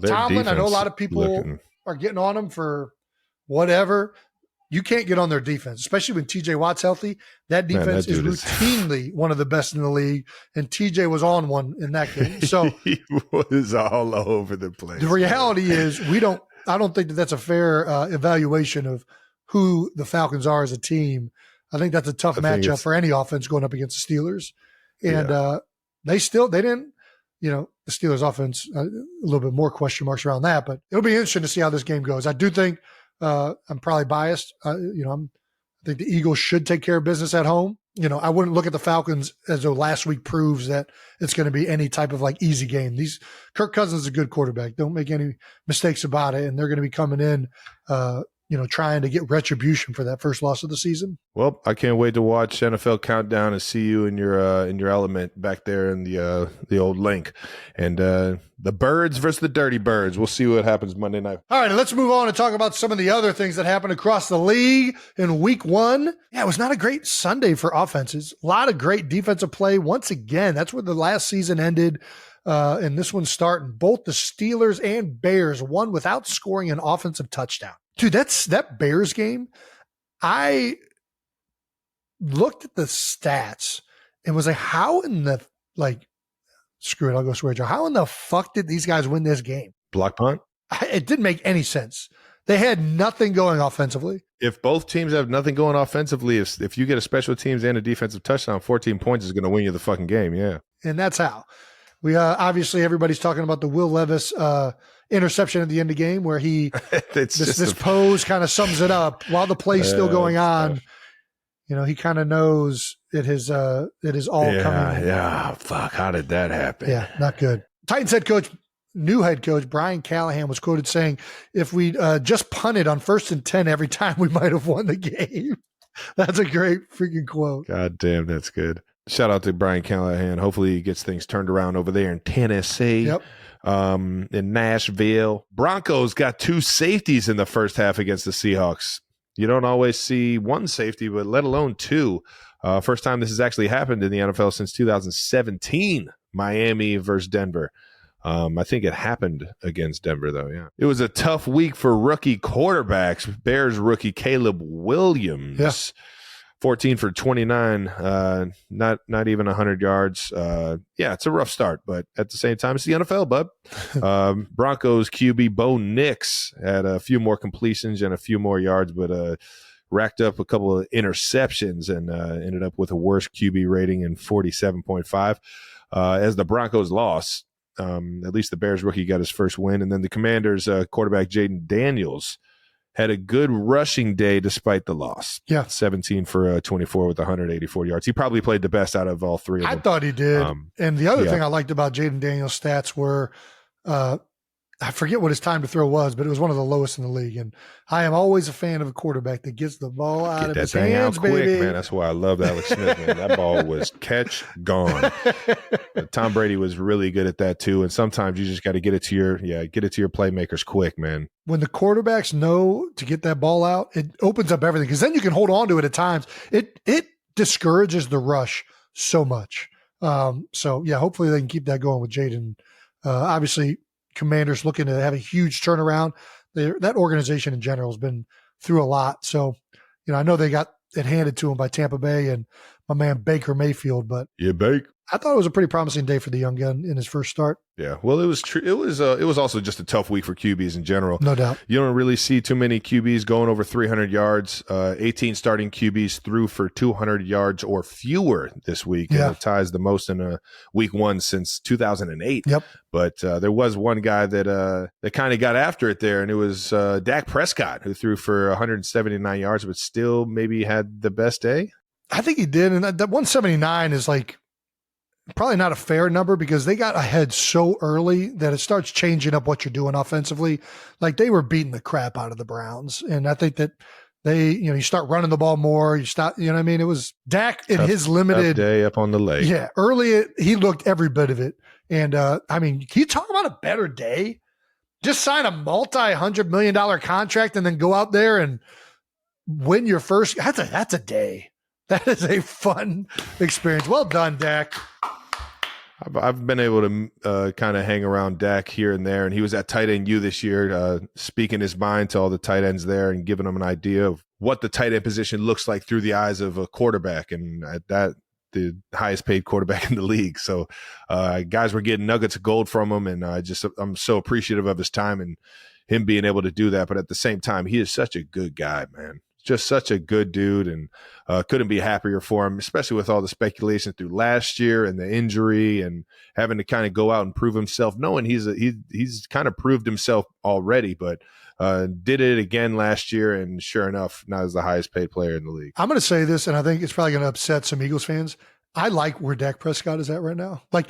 Tomlin, I know a lot of people are getting on them for whatever. You can't get on their defense, especially when TJ Watt's healthy. That defense is routinely one of the best in the league, and TJ was on one in that game. So he was all over the place. The reality is I don't think that's a fair evaluation of who the Falcons are as a team. I think that's a tough matchup for any offense going up against the Steelers. And they didn't, the Steelers offense, a little bit more question marks around that, but it'll be interesting to see how this game goes. I do think I'm probably biased. I think the Eagles should take care of business at home, I wouldn't look at the Falcons as though last week proves that it's going to be any type of like easy game. Kirk Cousins is a good quarterback. Don't make any mistakes about it. And they're going to be coming in, trying to get retribution for that first loss of the season. Well, I can't wait to watch NFL Countdown and see you in your element back there in the old link. And the Birds versus the Dirty Birds. We'll see what happens Monday night. All right, let's move on and talk about some of the other things that happened across the league in week 1. Yeah, it was not a great Sunday for offenses. A lot of great defensive play. Once again, that's where the last season ended. And this one's starting. Both the Steelers and Bears won without scoring an offensive touchdown. Dude, that Bears game, I looked at the stats and was like, how in the, screw it, I'll go swear jar. How in the fuck did these guys win this game? Block punt? It didn't make any sense. They had nothing going offensively. If both teams have nothing going offensively, if you get a special teams and a defensive touchdown, 14 points is going to win you the fucking game, yeah. And that's how. We obviously everybody's talking about the Will Levis interception at the end of the game where he this pose kind of sums it up while the play's still going on. Tough. He kind of knows it is all coming. Yeah, fuck. How did that happen? Yeah, not good. Titans new head coach Brian Callahan was quoted saying, "If we just punted on 1st and 10 every time, we might have won the game." That's a great freaking quote. God damn, that's good. Shout out to Brian Callahan. Hopefully he gets things turned around over there in Tennessee. Yep. In Nashville. Broncos got 2 safeties in the first half against the Seahawks. You don't always see 1 safety, but let alone 2. First time this has actually happened in the NFL since 2017, Miami versus Denver. I think it happened against Denver, though, yeah. It was a tough week for rookie quarterbacks. Bears rookie Caleb Williams. Yeah. 14 for 29, not even 100 yards. Yeah, it's a rough start, but at the same time, it's the NFL, bud. Broncos QB Bo Nix had a few more completions and a few more yards, but racked up a couple of interceptions and ended up with a worse QB rating in 47.5. As the Broncos lost, at least the Bears rookie got his first win, and then the Commanders quarterback Jaden Daniels had a good rushing day despite the loss. Yeah. 17 for 24 with 184 yards. He probably played the best out of all 3 of them. I thought he did. And the other thing I liked about Jaden Daniels' stats were, I forget what his time to throw was, but it was one of the lowest in the league. And I am always a fan of a quarterback that gets the ball out of his hands, quick, baby. Man. That's why I love Alex Smith, man. That ball was catch gone. Tom Brady was really good at that too. And sometimes you just got to get it to your playmakers quick, man. When the quarterbacks know to get that ball out, it opens up everything because then you can hold on to it at times. It discourages the rush so much. So yeah, hopefully they can keep that going with Jaden. Obviously, Commanders looking to have a huge turnaround. That organization in general has been through a lot. So, I know they got it handed to them by Tampa Bay and my man Baker Mayfield, but yeah, Bake. I thought it was a pretty promising day for the young gun in his first start. Yeah, well, it was true. It was also just a tough week for QBs in general. No doubt. You don't really see too many QBs going over 300 yards. 18 starting QBs threw for 200 yards or fewer this week. Yeah. And it ties the most in week 1 since 2008. Yep. But there was one guy that kind of got after it there, and it was Dak Prescott, who threw for 179 yards, but still maybe had the best day. I think he did, and that 179 is like probably not a fair number because they got ahead so early that it starts changing up what you're doing offensively. Like they were beating the crap out of the Browns. And I think that you start running the ball more, you stop, what I mean? It was Dak in his limited day up on the lake. Yeah. Early, he looked every bit of it. And can you talk about a better day? Just sign a multi-$100 million contract and then go out there and win your first. That's a day. That is a fun experience. Well done, Dak. I've been able to kind of hang around Dak here and there, and he was at tight end U this year, speaking his mind to all the tight ends there and giving them an idea of what the tight end position looks like through the eyes of a quarterback, and at that, the highest paid quarterback in the league. So guys were getting nuggets of gold from him, and I'm so appreciative of his time and him being able to do that. But at the same time, he is such a good guy, man. Just such a good dude, and couldn't be happier for him, especially with all the speculation through last year and the injury and having to kind of go out and prove himself, knowing he's kind of proved himself already, but Did it again last year, and sure enough, now is the highest paid player in the league. I'm going to say this, and I think it's probably going to upset some Eagles fans. I like where Dak Prescott is at right now. Like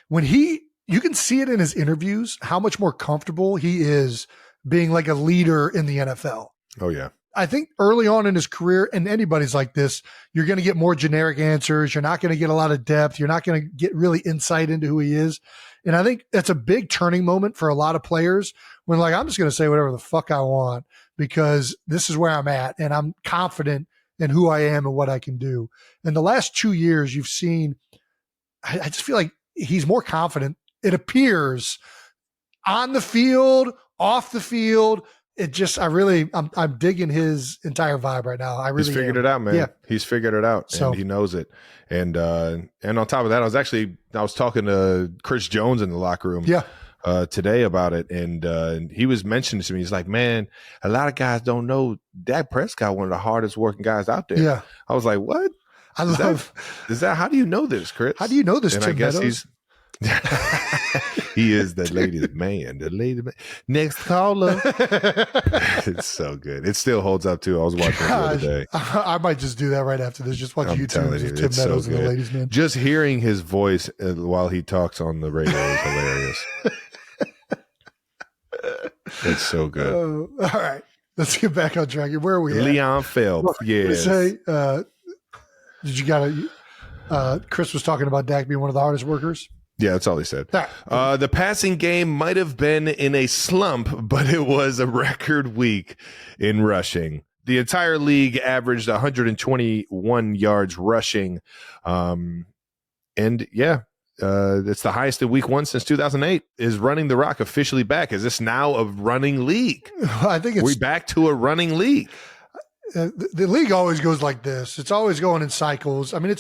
when you can see it in his interviews, how much more comfortable he is being like a leader in the NFL. Oh, yeah. I think early on in his career, and anybody's like this, you're going to get more generic answers. You're not going to get a lot of depth. You're not going to get really insight into who he is. And I think that's a big turning moment for a lot of players when, like, I'm just going to say whatever the fuck I want because this is where I'm at and I'm confident in who I am and what I can do. In the last 2 years, you've seen, I just feel like he's more confident. It appears on the field, off the field. It just, I'm digging his entire vibe right now. I really He's figured it out, man. Yeah. He's figured it out, and he knows it. And on top of that, I was talking to Chris Jones in the locker room today about it, and he was mentioning to me, he's like, man, a lot of guys don't know Dak Prescott, one of the hardest working guys out there. Yeah. I was like, what? Is that how do you know this, Chris? How do you know this, and Tim I guess Meadows? He is the ladies' man. The lady man. Next caller. It's so good. It still holds up too. I was watching it the other day. I might just do that right after this. Just watch YouTube of Tim Meadows and the ladies' man. Just hearing his voice while he talks on the radio is hilarious. It's so good. All right, let's get back on track. Where are we at? Leon Phelps. Yes. Say, Chris was talking about Dak being one of the hardest workers. Yeah, that's all he said. All right. The passing game might have been in a slump, but it was a record week in rushing. The entire league averaged 121 yards rushing. It's the highest in week one since 2008. Is Running the Rock officially back? Is this now a running league? I think we're back to a running league. The league always goes like this. It's always going in cycles. I mean,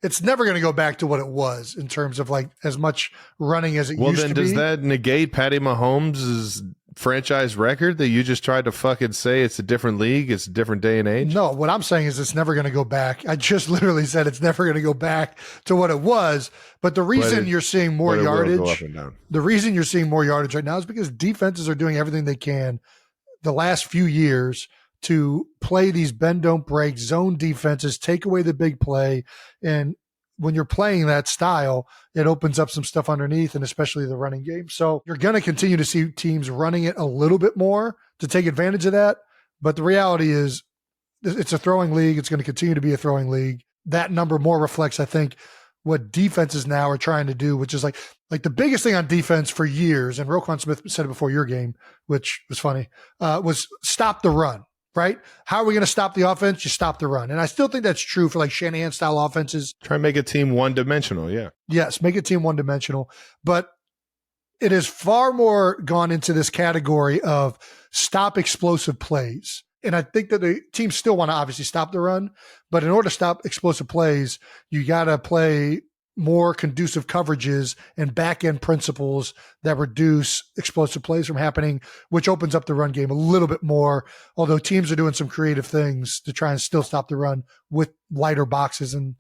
it's never going to go back to what it was in terms of like as much running as it used to be. Well, then does that negate Patty Mahomes' franchise record that you just tried to fucking say it's a different league, it's a different day and age? No, what I'm saying is it's never going to go back. I just literally said it's never going to go back to what it was. But the reason you're seeing more yardage, the reason you're seeing more yardage right now is because defenses are doing everything they can the last few years to play these bend, don't break zone defenses, take away the big play. And when you're playing that style, it opens up some stuff underneath and especially the running game. So you're going to continue to see teams running it a little bit more to take advantage of that. But the reality is it's a throwing league. It's going to continue to be a throwing league. That number more reflects, I think, what defenses now are trying to do, which is like the biggest thing on defense for years. And Roquan Smith said it before your game, which was funny, was stop the run. Right? How are we going to stop the offense? You stop the run. And I still think that's true for like Shanahan style offenses. Try and make a team one-dimensional. Yeah. Yes. Make a team one-dimensional, but it has far more gone into this category of stop explosive plays. And I think that the teams still want to obviously stop the run, but in order to stop explosive plays, you got to play more conducive coverages and back-end principles that reduce explosive plays from happening, which opens up the run game a little bit more, although teams are doing some creative things to try and still stop the run with lighter boxes and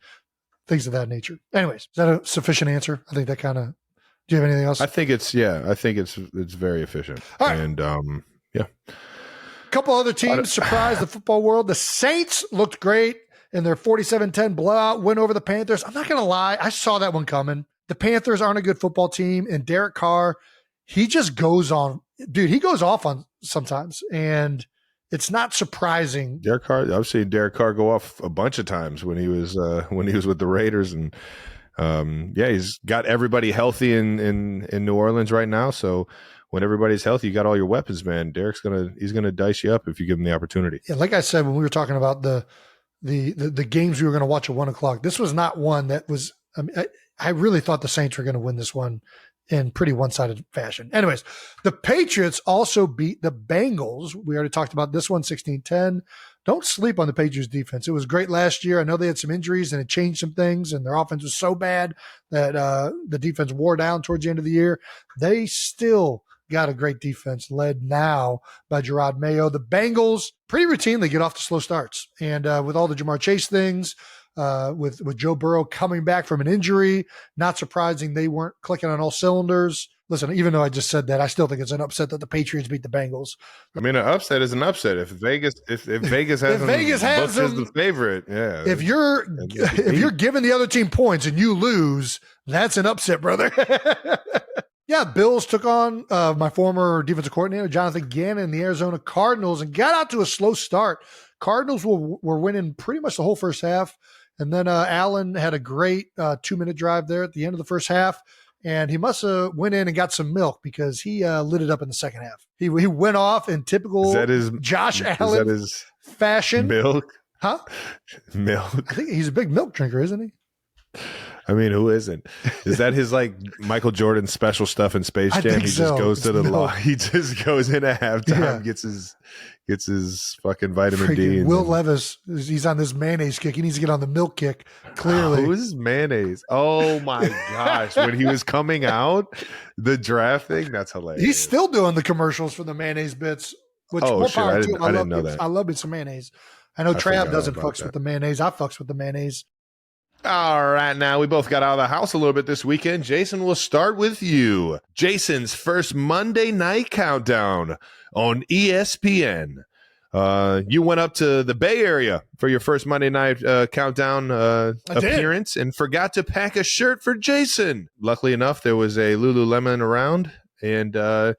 things of that nature. Anyways, is that a sufficient answer? I think that kind of – do you have anything else? I think it's very efficient. All right. And, A couple other teams surprised the football world. The Saints looked great in their 47-10 blowout win over the Panthers. I'm not going to lie. I saw that one coming. The Panthers aren't a good football team, and Derek Carr, he just goes on. Dude, he goes off on sometimes, and it's not surprising. Derek Carr, I've seen Derek Carr go off a bunch of times when he was with the Raiders, and he's got everybody healthy in New Orleans right now. So when everybody's healthy, you got all your weapons, man. Derek's he's gonna dice you up if you give him the opportunity. Yeah, like I said when we were talking about the games we were going to watch at 1:00. This was not one that was. I really thought the Saints were going to win this one in pretty one-sided fashion. Anyways, the Patriots also beat the Bengals. We already talked about this one, 16-10. Don't sleep on the Patriots defense. It was great last year. I know they had some injuries and it changed some things, and their offense was so bad that the defense wore down towards the end of the year. They still got a great defense led now by Gerard Mayo. The Bengals pretty routinely get off to slow starts. And with all the Jamar Chase things, with Joe Burrow coming back from an injury, not surprising they weren't clicking on all cylinders. Listen, even though I just said that, I still think it's an upset that the Patriots beat the Bengals. I mean, an upset is an upset. If Vegas has has them them, as the favorite, yeah. If you're giving the other team points and you lose, that's an upset, brother. Yeah, Bills took on my former defensive coordinator, Jonathan Gannon, and the Arizona Cardinals, and got out to a slow start. Cardinals were winning pretty much the whole first half, and then Allen had a great 2-minute drive there at the end of the first half. And he must have went in and got some milk because he lit it up in the second half. He went off in typical Josh Allen fashion. Milk? Huh? Milk? I think he's a big milk drinker, isn't he? I mean, who isn't? Is that his like Michael Jordan special stuff in Space Jam? He just goes to the law. He just goes in at halftime, gets his fucking vitamin D. Will Levis, he's on this mayonnaise kick. He needs to get on the milk kick. Clearly, who's mayonnaise? Oh my gosh! When he was coming out, the draft thing, that's hilarious. He's still doing the commercials for the mayonnaise bits. Which more power to him. I didn't know that. I love it some mayonnaise. I know Trav doesn't fucks with the mayonnaise. I fucks with the mayonnaise. All right, now we both got out of the house a little bit this weekend. Jason, we'll start with you. Jason's first Monday night countdown on ESPN. You went up to the Bay Area for your first Monday night countdown appearance and forgot to pack a shirt for Jason. Luckily enough, there was a Lululemon around, and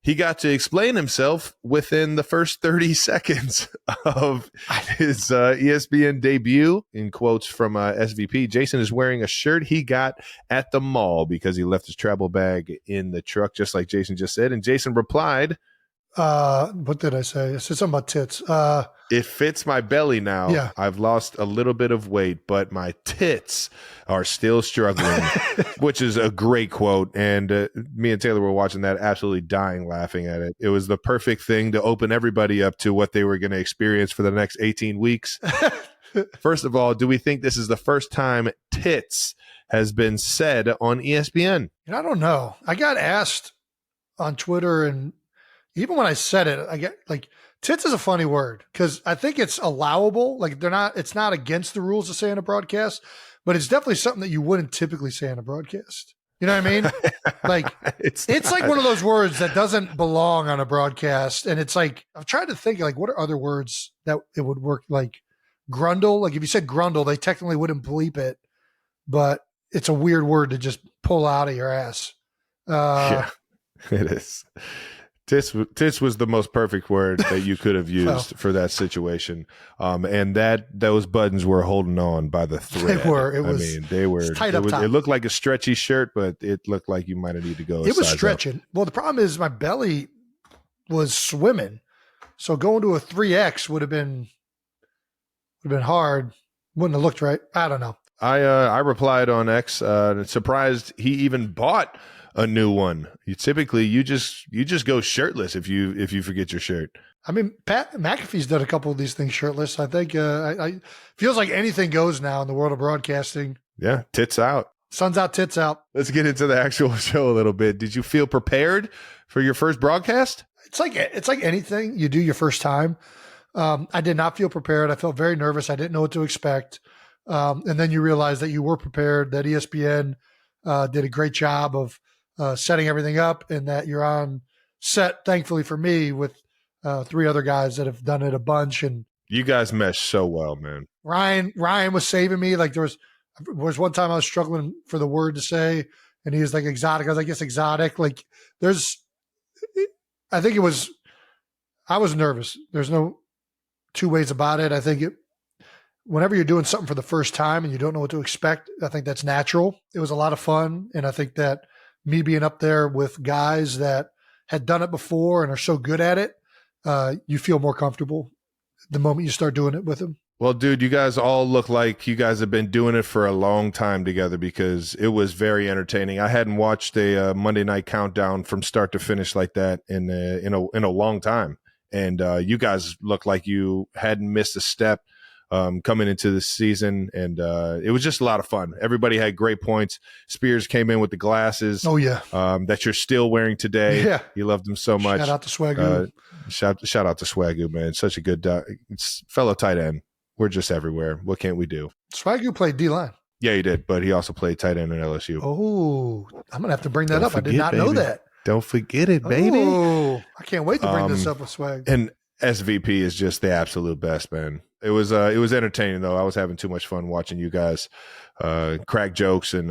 he got to explain himself within the first 30 seconds of his ESPN debut. In quotes from SVP, Jason is wearing a shirt he got at the mall because he left his travel bag in the truck, just like Jason just said. And Jason replied, what did I say? I said something about tits. It fits my belly now. Yeah. I've lost a little bit of weight, but my tits are still struggling, which is a great quote. And me and Taylor were watching that, absolutely dying laughing at it. It was the perfect thing to open everybody up to what they were going to experience for the next 18 weeks. First of all, do we think this is the first time tits has been said on ESPN? I don't know. I got asked on Twitter, and even when I said it, I get like, tits is a funny word because I think it's allowable. Like it's not against the rules to say in a broadcast, but it's definitely something that you wouldn't typically say in a broadcast. You know what I mean? Like it's like one of those words that doesn't belong on a broadcast. And it's like, I've tried to think like, what are other words that it would work? Like grundle. Like if you said grundle, they technically wouldn't bleep it, but it's a weird word to just pull out of your ass. Yeah, it is. Tits was the most perfect word that you could have used for that situation. And those buttons were holding on by the thread. They were. They were tight up top. It looked like a stretchy shirt, but it looked like you might have needed to go. It was stretching. Up. Well, the problem is my belly was swimming. So going to a 3X would have been hard. Wouldn't have looked right. I don't know. I replied on X, surprised he even bought a new one. You just go shirtless if you forget your shirt. I mean, Pat McAfee's done a couple of these things shirtless. I think I feels like anything goes now in the world of broadcasting. Yeah, tits out. Sun's out, tits out. Let's get into the actual show a little bit. Did you feel prepared for your first broadcast? It's like anything you do your first time. I did not feel prepared. I felt very nervous. I didn't know what to expect. And then you realize that you were prepared, that ESPN did a great job of setting everything up, and that you're on set, thankfully for me, with 3 other guys that have done it a bunch. And you guys mesh so well, man. Ryan was saving me. Like there was one time I was struggling for the word to say, and he was like exotic. I was like, yes, exotic. Like I was nervous. There's no two ways about it. I think whenever you're doing something for the first time and you don't know what to expect, I think that's natural. It was a lot of fun. And I think that me being up there with guys that had done it before and are so good at it, you feel more comfortable the moment you start doing it with them. Well, dude, you guys all look like you guys have been doing it for a long time together, because it was very entertaining. I hadn't watched a Monday night countdown from start to finish like that in a long time. And you guys look like you hadn't missed a step coming into the season, and it was just a lot of fun. Everybody had great points. Spears came in with the glasses. Oh yeah, that you're still wearing today. Yeah, you loved them so much. Shout out to Swagoo. Shout out to Swagoo, man. Such a good fellow tight end. We're just everywhere. What can't we do? Swagoo played D-line. Yeah, he did, but he also played tight end at LSU. Oh, I'm going to have to bring that Don't up. I did forget, not know baby. that. Don't forget it, baby. Oh, I can't wait to bring this up with Swag. And SVP is just the absolute best, man. It was entertaining though. I was having too much fun watching you guys crack jokes and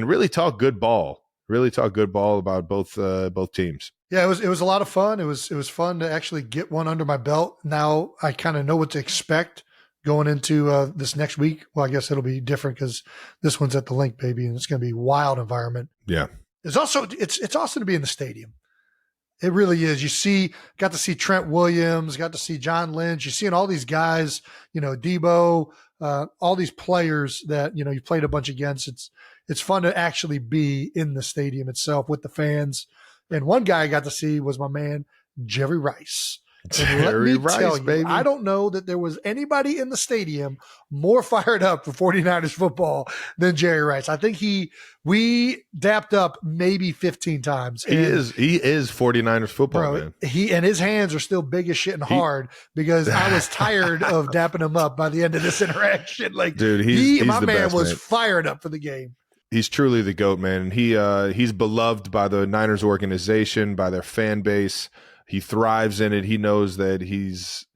really talk good ball. Really talk good ball about both teams. Yeah, it was a lot of fun. It was fun to actually get one under my belt. Now I kind of know what to expect going into this next week. Well, I guess it'll be different because this one's at the Link, baby, and it's going to be a wild environment. Yeah. It's awesome to be in the stadium. It really is. Got to see Trent Williams, got to see John Lynch. You're seeing all these guys, Debo, all these players that, you played a bunch against. It's fun to actually be in the stadium itself with the fans. And one guy I got to see was my man, Jerry Rice. And let me tell you, baby. I don't know that there was anybody in the stadium more fired up for 49ers football than Jerry Rice. I think we dapped up maybe 15 times. He is 49ers football, man. And his hands are still big as shit and hard because I was tired of dapping him up by the end of this interaction. Like, dude, he's my man was fired up for the game. He's truly the GOAT, man. He's beloved by the Niners organization, by their fan base. He thrives in it. He knows that he's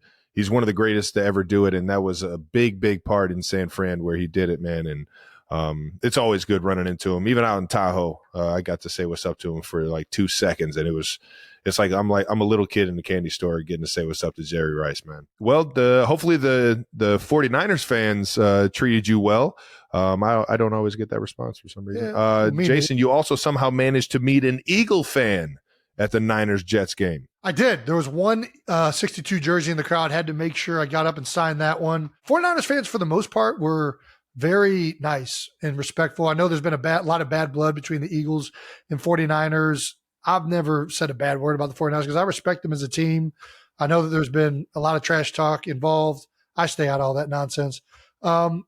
one of the greatest to ever do it, and that was a big, big part in San Fran where he did it, man. And it's always good running into him. Even out in Tahoe, I got to say what's up to him for like 2 seconds, and it's like I'm a little kid in the candy store getting to say what's up to Jerry Rice, man. Well, hopefully the 49ers fans treated you well. I don't always get that response for some reason. Yeah, Jason, you also somehow managed to meet an Eagle fan at the Niners-Jets game. I did. There was one 62 jersey in the crowd. Had to make sure I got up and signed that one. 49ers fans, for the most part, were very nice and respectful. I know there's been a lot of bad blood between the Eagles and 49ers. I've never said a bad word about the 49ers because I respect them as a team. I know that there's been a lot of trash talk involved. I stay out of all that nonsense. To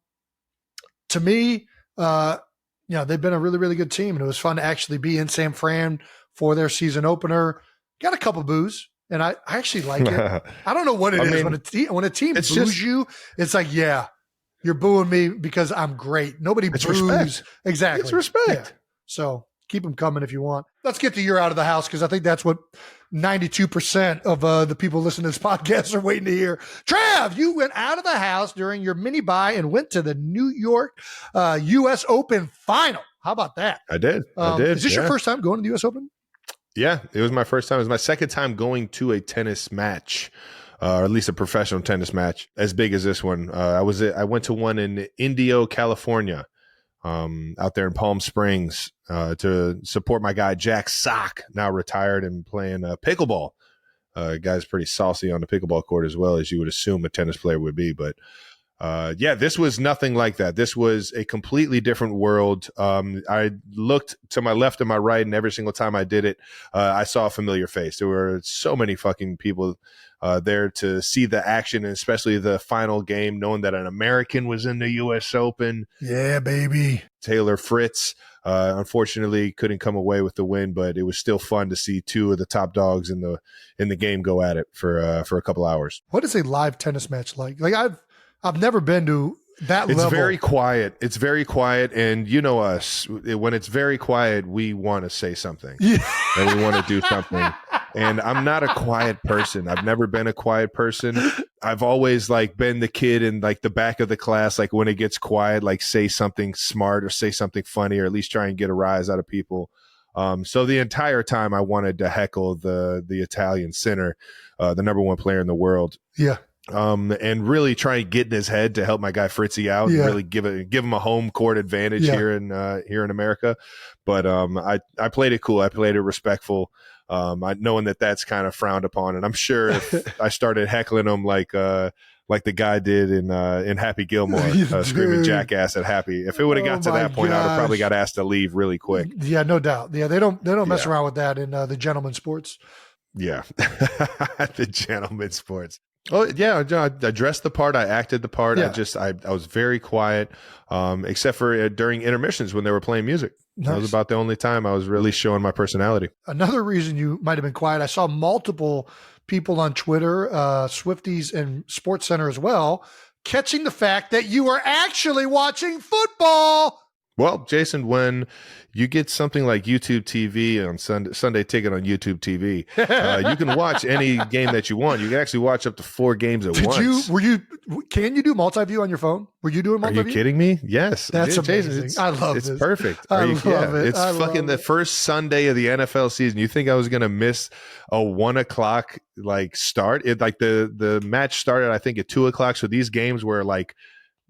me, they've been a really, really good team, and it was fun to actually be in San Fran for their season opener. Got a couple boos, and I actually like it. I don't know what it is. When a team boos you, it's like, yeah, you're booing me because I'm great. Nobody boos. Respect. Exactly. It's respect. Yeah. So keep them coming if you want. Let's get to you're out of the house because I think that's what 92% of the people listening to this podcast are waiting to hear. Trav, you went out of the house during your mini buy and went to the New York U.S. Open final. How about that? I did. Is this your first time going to the U.S. Open? Yeah, it was my first time. It was my second time going to a tennis match, or at least a professional tennis match as big as this one. I went to one in Indio, California, out there in Palm Springs, to support my guy Jack Sock, now retired and playing pickleball. Guy's pretty saucy on the pickleball court as well, as you would assume a tennis player would be. But this was nothing like that. This was a completely different world. I looked to my left and my right, and every single time I did it, I saw a familiar face. There were so many fucking people there to see the action, and especially the final game, knowing that an American was in the U.S. Open. Yeah, baby. Taylor Fritz, unfortunately, couldn't come away with the win, but it was still fun to see two of the top dogs in the game go at it for a couple hours. What is a live tennis match like? Like I've never been to that level. It's very quiet. It's very quiet. And you know us, when it's very quiet, we want to say something. Yeah. And we want to do something. And I'm not a quiet person. I've never been a quiet person. I've always been the kid in the back of the class, when it gets quiet, say something smart or say something funny, or at least try and get a rise out of people. So the entire time I wanted to heckle the Italian center, the number one player in the world. Yeah. And really try and get in his head to help my guy Fritzy out, and really give him a home court advantage here in America. But I played it cool. I played it respectful. Knowing that that's kind of frowned upon, and I'm sure if I started heckling him like the guy did in Happy Gilmore, screaming jackass at Happy. If it would have got to that point, I would have probably got asked to leave really quick. Yeah, no doubt. Yeah, they don't mess around with that in the gentleman sports. Yeah, the gentleman sports. Oh yeah, I dressed the part. I acted the part. Yeah. I was very quiet, except for during intermissions when they were playing music. Nice. That was about the only time I was really showing my personality. Another reason you might have been quiet, I saw multiple people on Twitter, Swifties and Sports Center as well, catching the fact that you are actually watching football. Well, Jason, when you get something like YouTube TV on Sunday Ticket on YouTube TV, you can watch any game that you want. You can actually watch up to 4 games at once. Can you do multi-view on your phone? Were you doing multi-view? Are you kidding me? Yes. That's amazing. Jason, I love it's this. Perfect. I love it. It's fucking the first Sunday of the NFL season. You think I was going to miss a 1 o'clock start? The match started, I think, at 2 o'clock. So these games were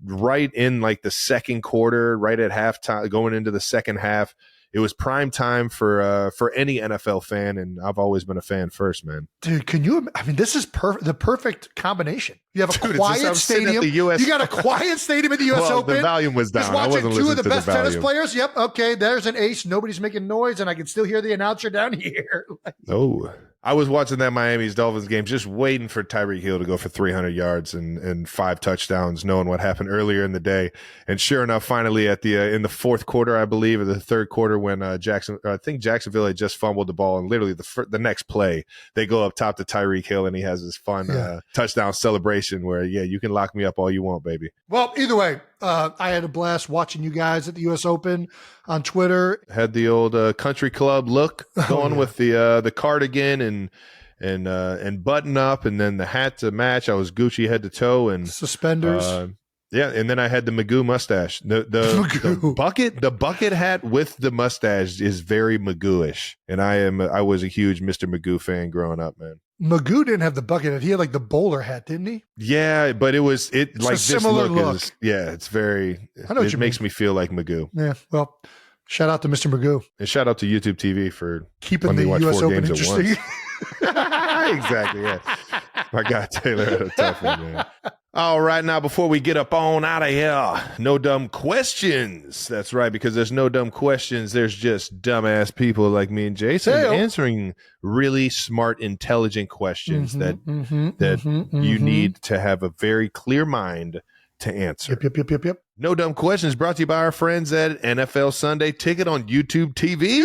right in the second quarter, right at halftime, going into the second half. It was prime time for any NFL fan, and I've always been a fan first, man. Dude, can you? I mean, this is the perfect combination. You have a quiet stadium. You got a quiet stadium at the U.S. Open. The volume was down. Just watching 2 of the best tennis players. Yep. Okay. There's an ace. Nobody's making noise, and I can still hear the announcer down here. Oh. I was watching that Miami's Dolphins game, just waiting for Tyreek Hill to go for 300 yards and 5 touchdowns, knowing what happened earlier in the day. And sure enough, finally at the in the fourth quarter, I believe, or the third quarter, when I think Jacksonville had just fumbled the ball, and literally the next play, they go up top to Tyreek Hill, and he has this fun touchdown celebration where, you can lock me up all you want, baby. Well, either way, I had a blast watching you guys at the U.S. Open on Twitter. Had the old country club look going with the cardigan and button up, and then the hat to match. I was Gucci head to toe and suspenders. And then I had the Magoo mustache. The bucket hat with the mustache is very Magoo-ish, and I was a huge Mr. Magoo fan growing up, man. Magoo didn't have the bucket hat. He had the bowler hat, didn't he? Yeah, but it's this similar look. It's very. It makes me feel like Magoo. Yeah. Well, shout out to Mr. Magoo, and shout out to YouTube TV for keeping the U.S. Open interesting. Exactly. Yeah. My guy Taylor had a tough one, man. All right, now before we get up on out of here, no dumb questions. That's right, because there's no dumb questions. There's just dumbass people like me and Jason answering really smart, intelligent questions that you need to have a very clear mind to answer. Yep. No dumb questions brought to you by our friends at NFL Sunday Ticket on YouTube TV.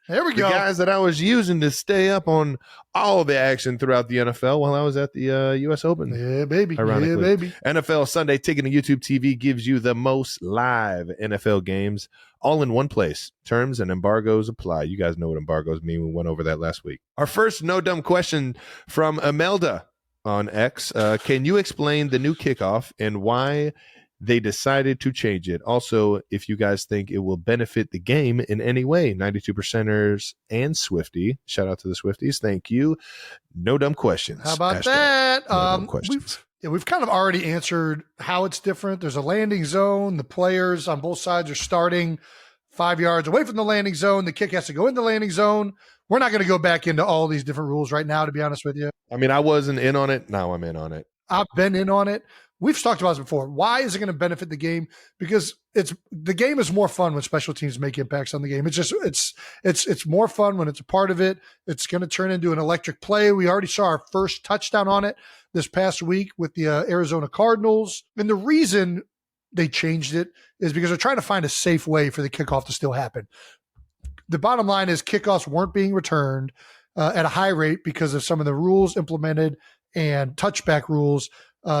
There we go. The guys that I was using to stay up on all the action throughout the NFL while I was at the U.S. Open. Yeah, baby. Ironically. Yeah, baby. NFL Sunday Ticket on YouTube TV gives you the most live NFL games all in one place. Terms and embargoes apply. You guys know what embargoes mean. We went over that last week. Our first no dumb question from Imelda on X. Can you explain the new kickoff and why they decided to change it? Also, if you guys think it will benefit the game in any way. 92%ers and Swifty. Shout out to the Swifties. Thank you. No dumb questions. How about Hashtag that? No dumb questions. We've kind of already answered how it's different. There's a landing zone. The players on both sides are starting 5 yards away from the landing zone. The kick has to go in the landing zone. We're not going to go back into all these different rules right now, to be honest with you. I mean, I wasn't in on it. Now I'm in on it. I've been in on it. We've talked about this before. Why is it going to benefit the game? Because the game is more fun when special teams make impacts on the game. It's more fun when it's a part of it. It's going to turn into an electric play. We already saw our first touchdown on it this past week with the Arizona Cardinals. And the reason they changed it is because they're trying to find a safe way for the kickoff to still happen. The bottom line is kickoffs weren't being returned at a high rate because of some of the rules implemented and touchback rules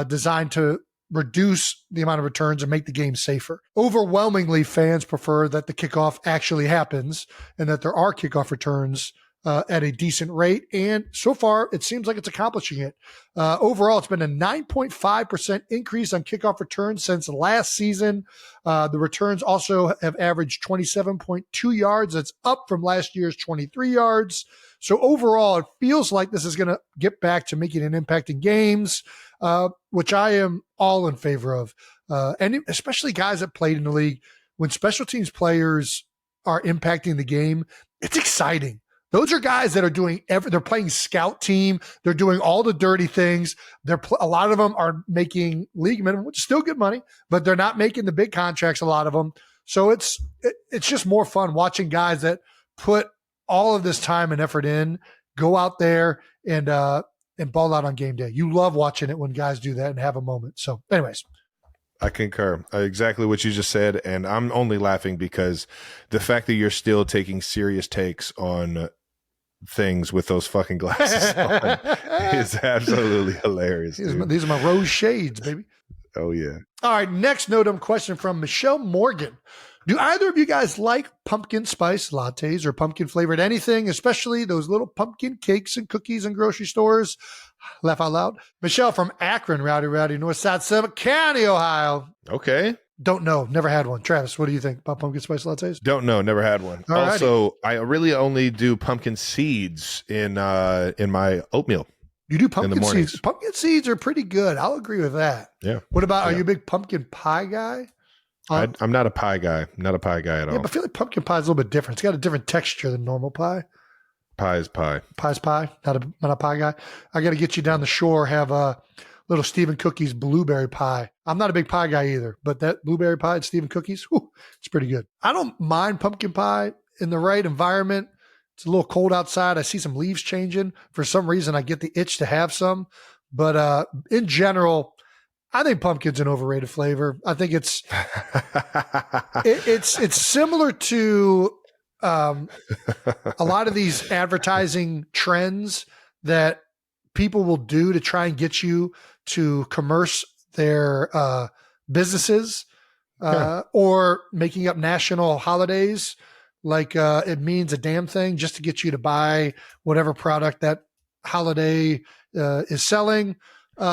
designed to reduce the amount of returns and make the game safer. Overwhelmingly, fans prefer that the kickoff actually happens and that there are kickoff returns at a decent rate. And so far, it seems like it's accomplishing it. Overall, it's been a 9.5% increase on kickoff returns since last season. The returns also have averaged 27.2 yards. That's up from last year's 23 yards. So overall, it feels like this is going to get back to making an impact in games, which I am all in favor of. And especially guys that played in the league, when special teams players are impacting the game, it's exciting. Those are guys that are doing they're playing scout team. They're doing all the dirty things. A lot of them are making league minimum, which is still good money, but they're not making the big contracts, a lot of them. So it's just more fun watching guys that put all of this time and effort in, go out there and ball out on game day. You love watching it when guys do that and have a moment. So anyways. I concur. Exactly what you just said. And I'm only laughing because the fact that you're still taking serious takes on things with those fucking glasses on. It's absolutely hilarious. These are my rose shades, baby. Oh, yeah. All right, next no-dumb question from Michelle Morgan. Do either of you guys like pumpkin spice lattes or pumpkin flavored anything, especially those little pumpkin cakes and cookies in grocery stores? Laugh out loud. Michelle from Akron, rowdy, north side Summit County, Ohio. Okay. Don't know. Never had one. Travis, what do you think about pumpkin spice lattes? Don't know. Never had one. Alrighty. Also, I really only do pumpkin seeds in my oatmeal. You do pumpkin in the mornings. seeds. Pumpkin seeds are pretty good. I'll agree with that. Yeah. What about, are Yeah. you a big pumpkin pie guy? I'm not a pie guy. Not a pie guy at all. Yeah, but I feel like pumpkin pie is a little bit different. It's got a different texture than normal pie. Pie is pie. Pie's pie. Not a pie guy. I got to get you down the shore, have a little Stephen Cookies blueberry pie. I'm not a big pie guy either, but that blueberry pie at Stephen Cookies, whew, it's pretty good. I don't mind pumpkin pie in the right environment. It's a little cold outside. I see some leaves changing. For some reason, I get the itch to have some. But in general, I think pumpkin's an overrated flavor. I think it's similar to a lot of these advertising trends that people will do to try and get you to commerce their businesses or making up national holidays like it means a damn thing just to get you to buy whatever product that holiday is selling.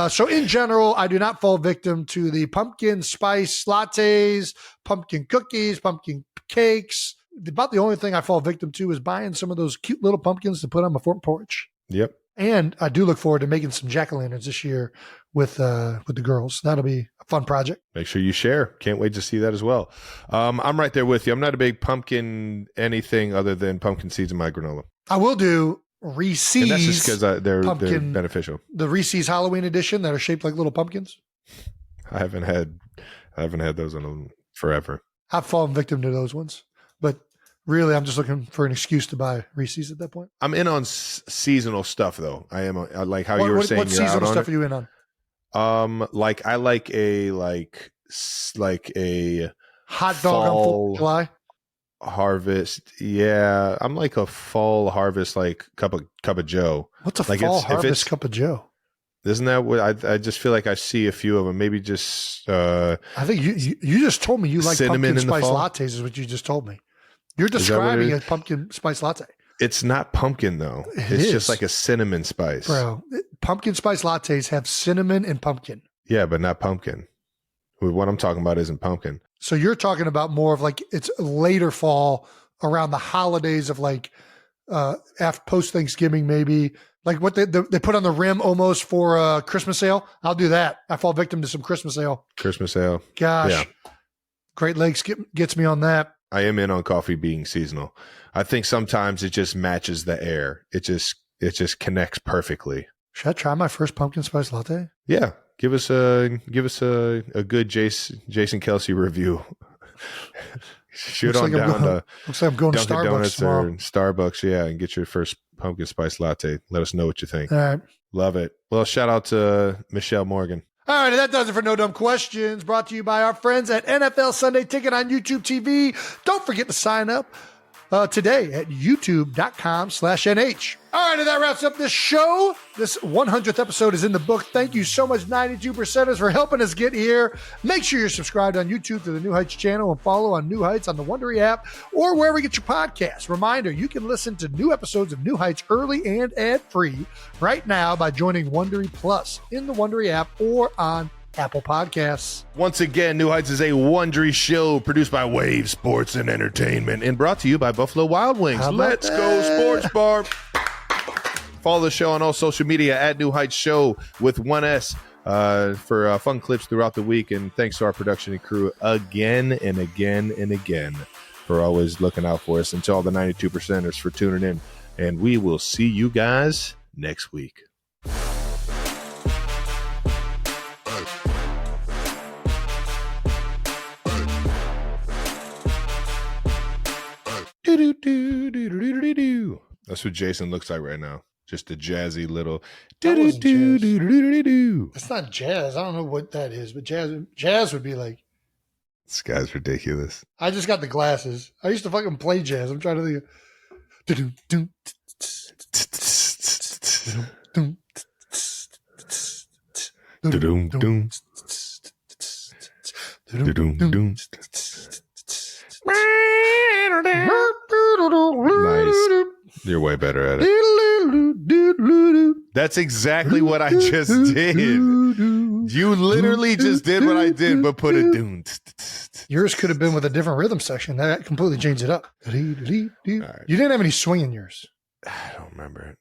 So in general, I do not fall victim to the pumpkin spice lattes, pumpkin cookies, pumpkin cakes. About the only thing I fall victim to is buying some of those cute little pumpkins to put on my front porch. Yep. And I do look forward to making some jack-o'-lanterns this year with the girls. That'll be a fun project. Make sure you share. Can't wait to see that as well. I'm right there with you. I'm not a big pumpkin anything other than pumpkin seeds in my granola. I will do Reese's. And that's just because they're beneficial. The Reese's Halloween edition that are shaped like little pumpkins. I haven't had those in forever. I've fallen victim to those ones, but really, I'm just looking for an excuse to buy Reese's at that point. I'm in on seasonal stuff though. I am like how you were saying. What seasonal stuff are you in on? Like I like a hot dog on 4th of July harvest. Yeah, I'm like a fall harvest, like cup of Joe. What's a like fall harvest cup of Joe? Isn't that what I just feel like I see a few of them? Maybe just. I think you just told me you like pumpkin spice lattes. Is what you just told me. You're describing a pumpkin spice latte. It's not pumpkin though. It's just like a cinnamon spice. Bro, pumpkin spice lattes have cinnamon and pumpkin. Yeah, but not pumpkin. What I'm talking about isn't pumpkin. So you're talking about more of like it's later fall around the holidays of like after post Thanksgiving maybe. Like what they put on the rim almost for a Christmas sale. I'll do that. I fall victim to some Christmas sale. Christmas sale. Gosh. Yeah. Great Lakes gets me on that. I am in on coffee being seasonal. I think sometimes it just matches the air. It just connects perfectly. Should I try my first pumpkin spice latte? Yeah. Give us a good Jason Kelsey review. Shoot on down to looks like I'm going to Dunkin' Starbucks Donuts tomorrow. or Starbucks, yeah, and get your first pumpkin spice latte. Let us know what you think. All right. Love it. Well, shout out to Michelle Morgan. All right, that does it for No Dumb Questions, brought to you by our friends at NFL Sunday Ticket on YouTube TV. Don't forget to sign up today at youtube.com/NH. All right, and that wraps up this show. This 100th episode is in the book. Thank you so much, 92%ers, for helping us get here. Make sure you're subscribed on YouTube to the New Heights channel and follow on New Heights on the Wondery app or wherever you get your podcasts. Reminder, you can listen to new episodes of New Heights early and ad-free right now by joining Wondery Plus in the Wondery app or on Apple Podcasts. Once again, New Heights is a Wondery show produced by Wave Sports and Entertainment and brought to you by Buffalo Wild Wings. Let's go Sports Bar. Follow the show on all social media at New Heights Show with 1S for fun clips throughout the week. And thanks to our production and crew again and again and again for always looking out for us. And to all the 92%ers for tuning in. And we will see you guys next week. That's what Jason looks like right now. Just a jazzy little. That's not jazz. I don't know what that is, but jazz would be like. This guy's ridiculous. I just got the glasses. I used to fucking play jazz. I'm trying to think. Nice. You're way better at it. That's exactly what I just did. You literally just did what I did, but put a doon. Yours could have been with a different rhythm section. That completely changed it up. You didn't have any swing in yours. I don't remember it.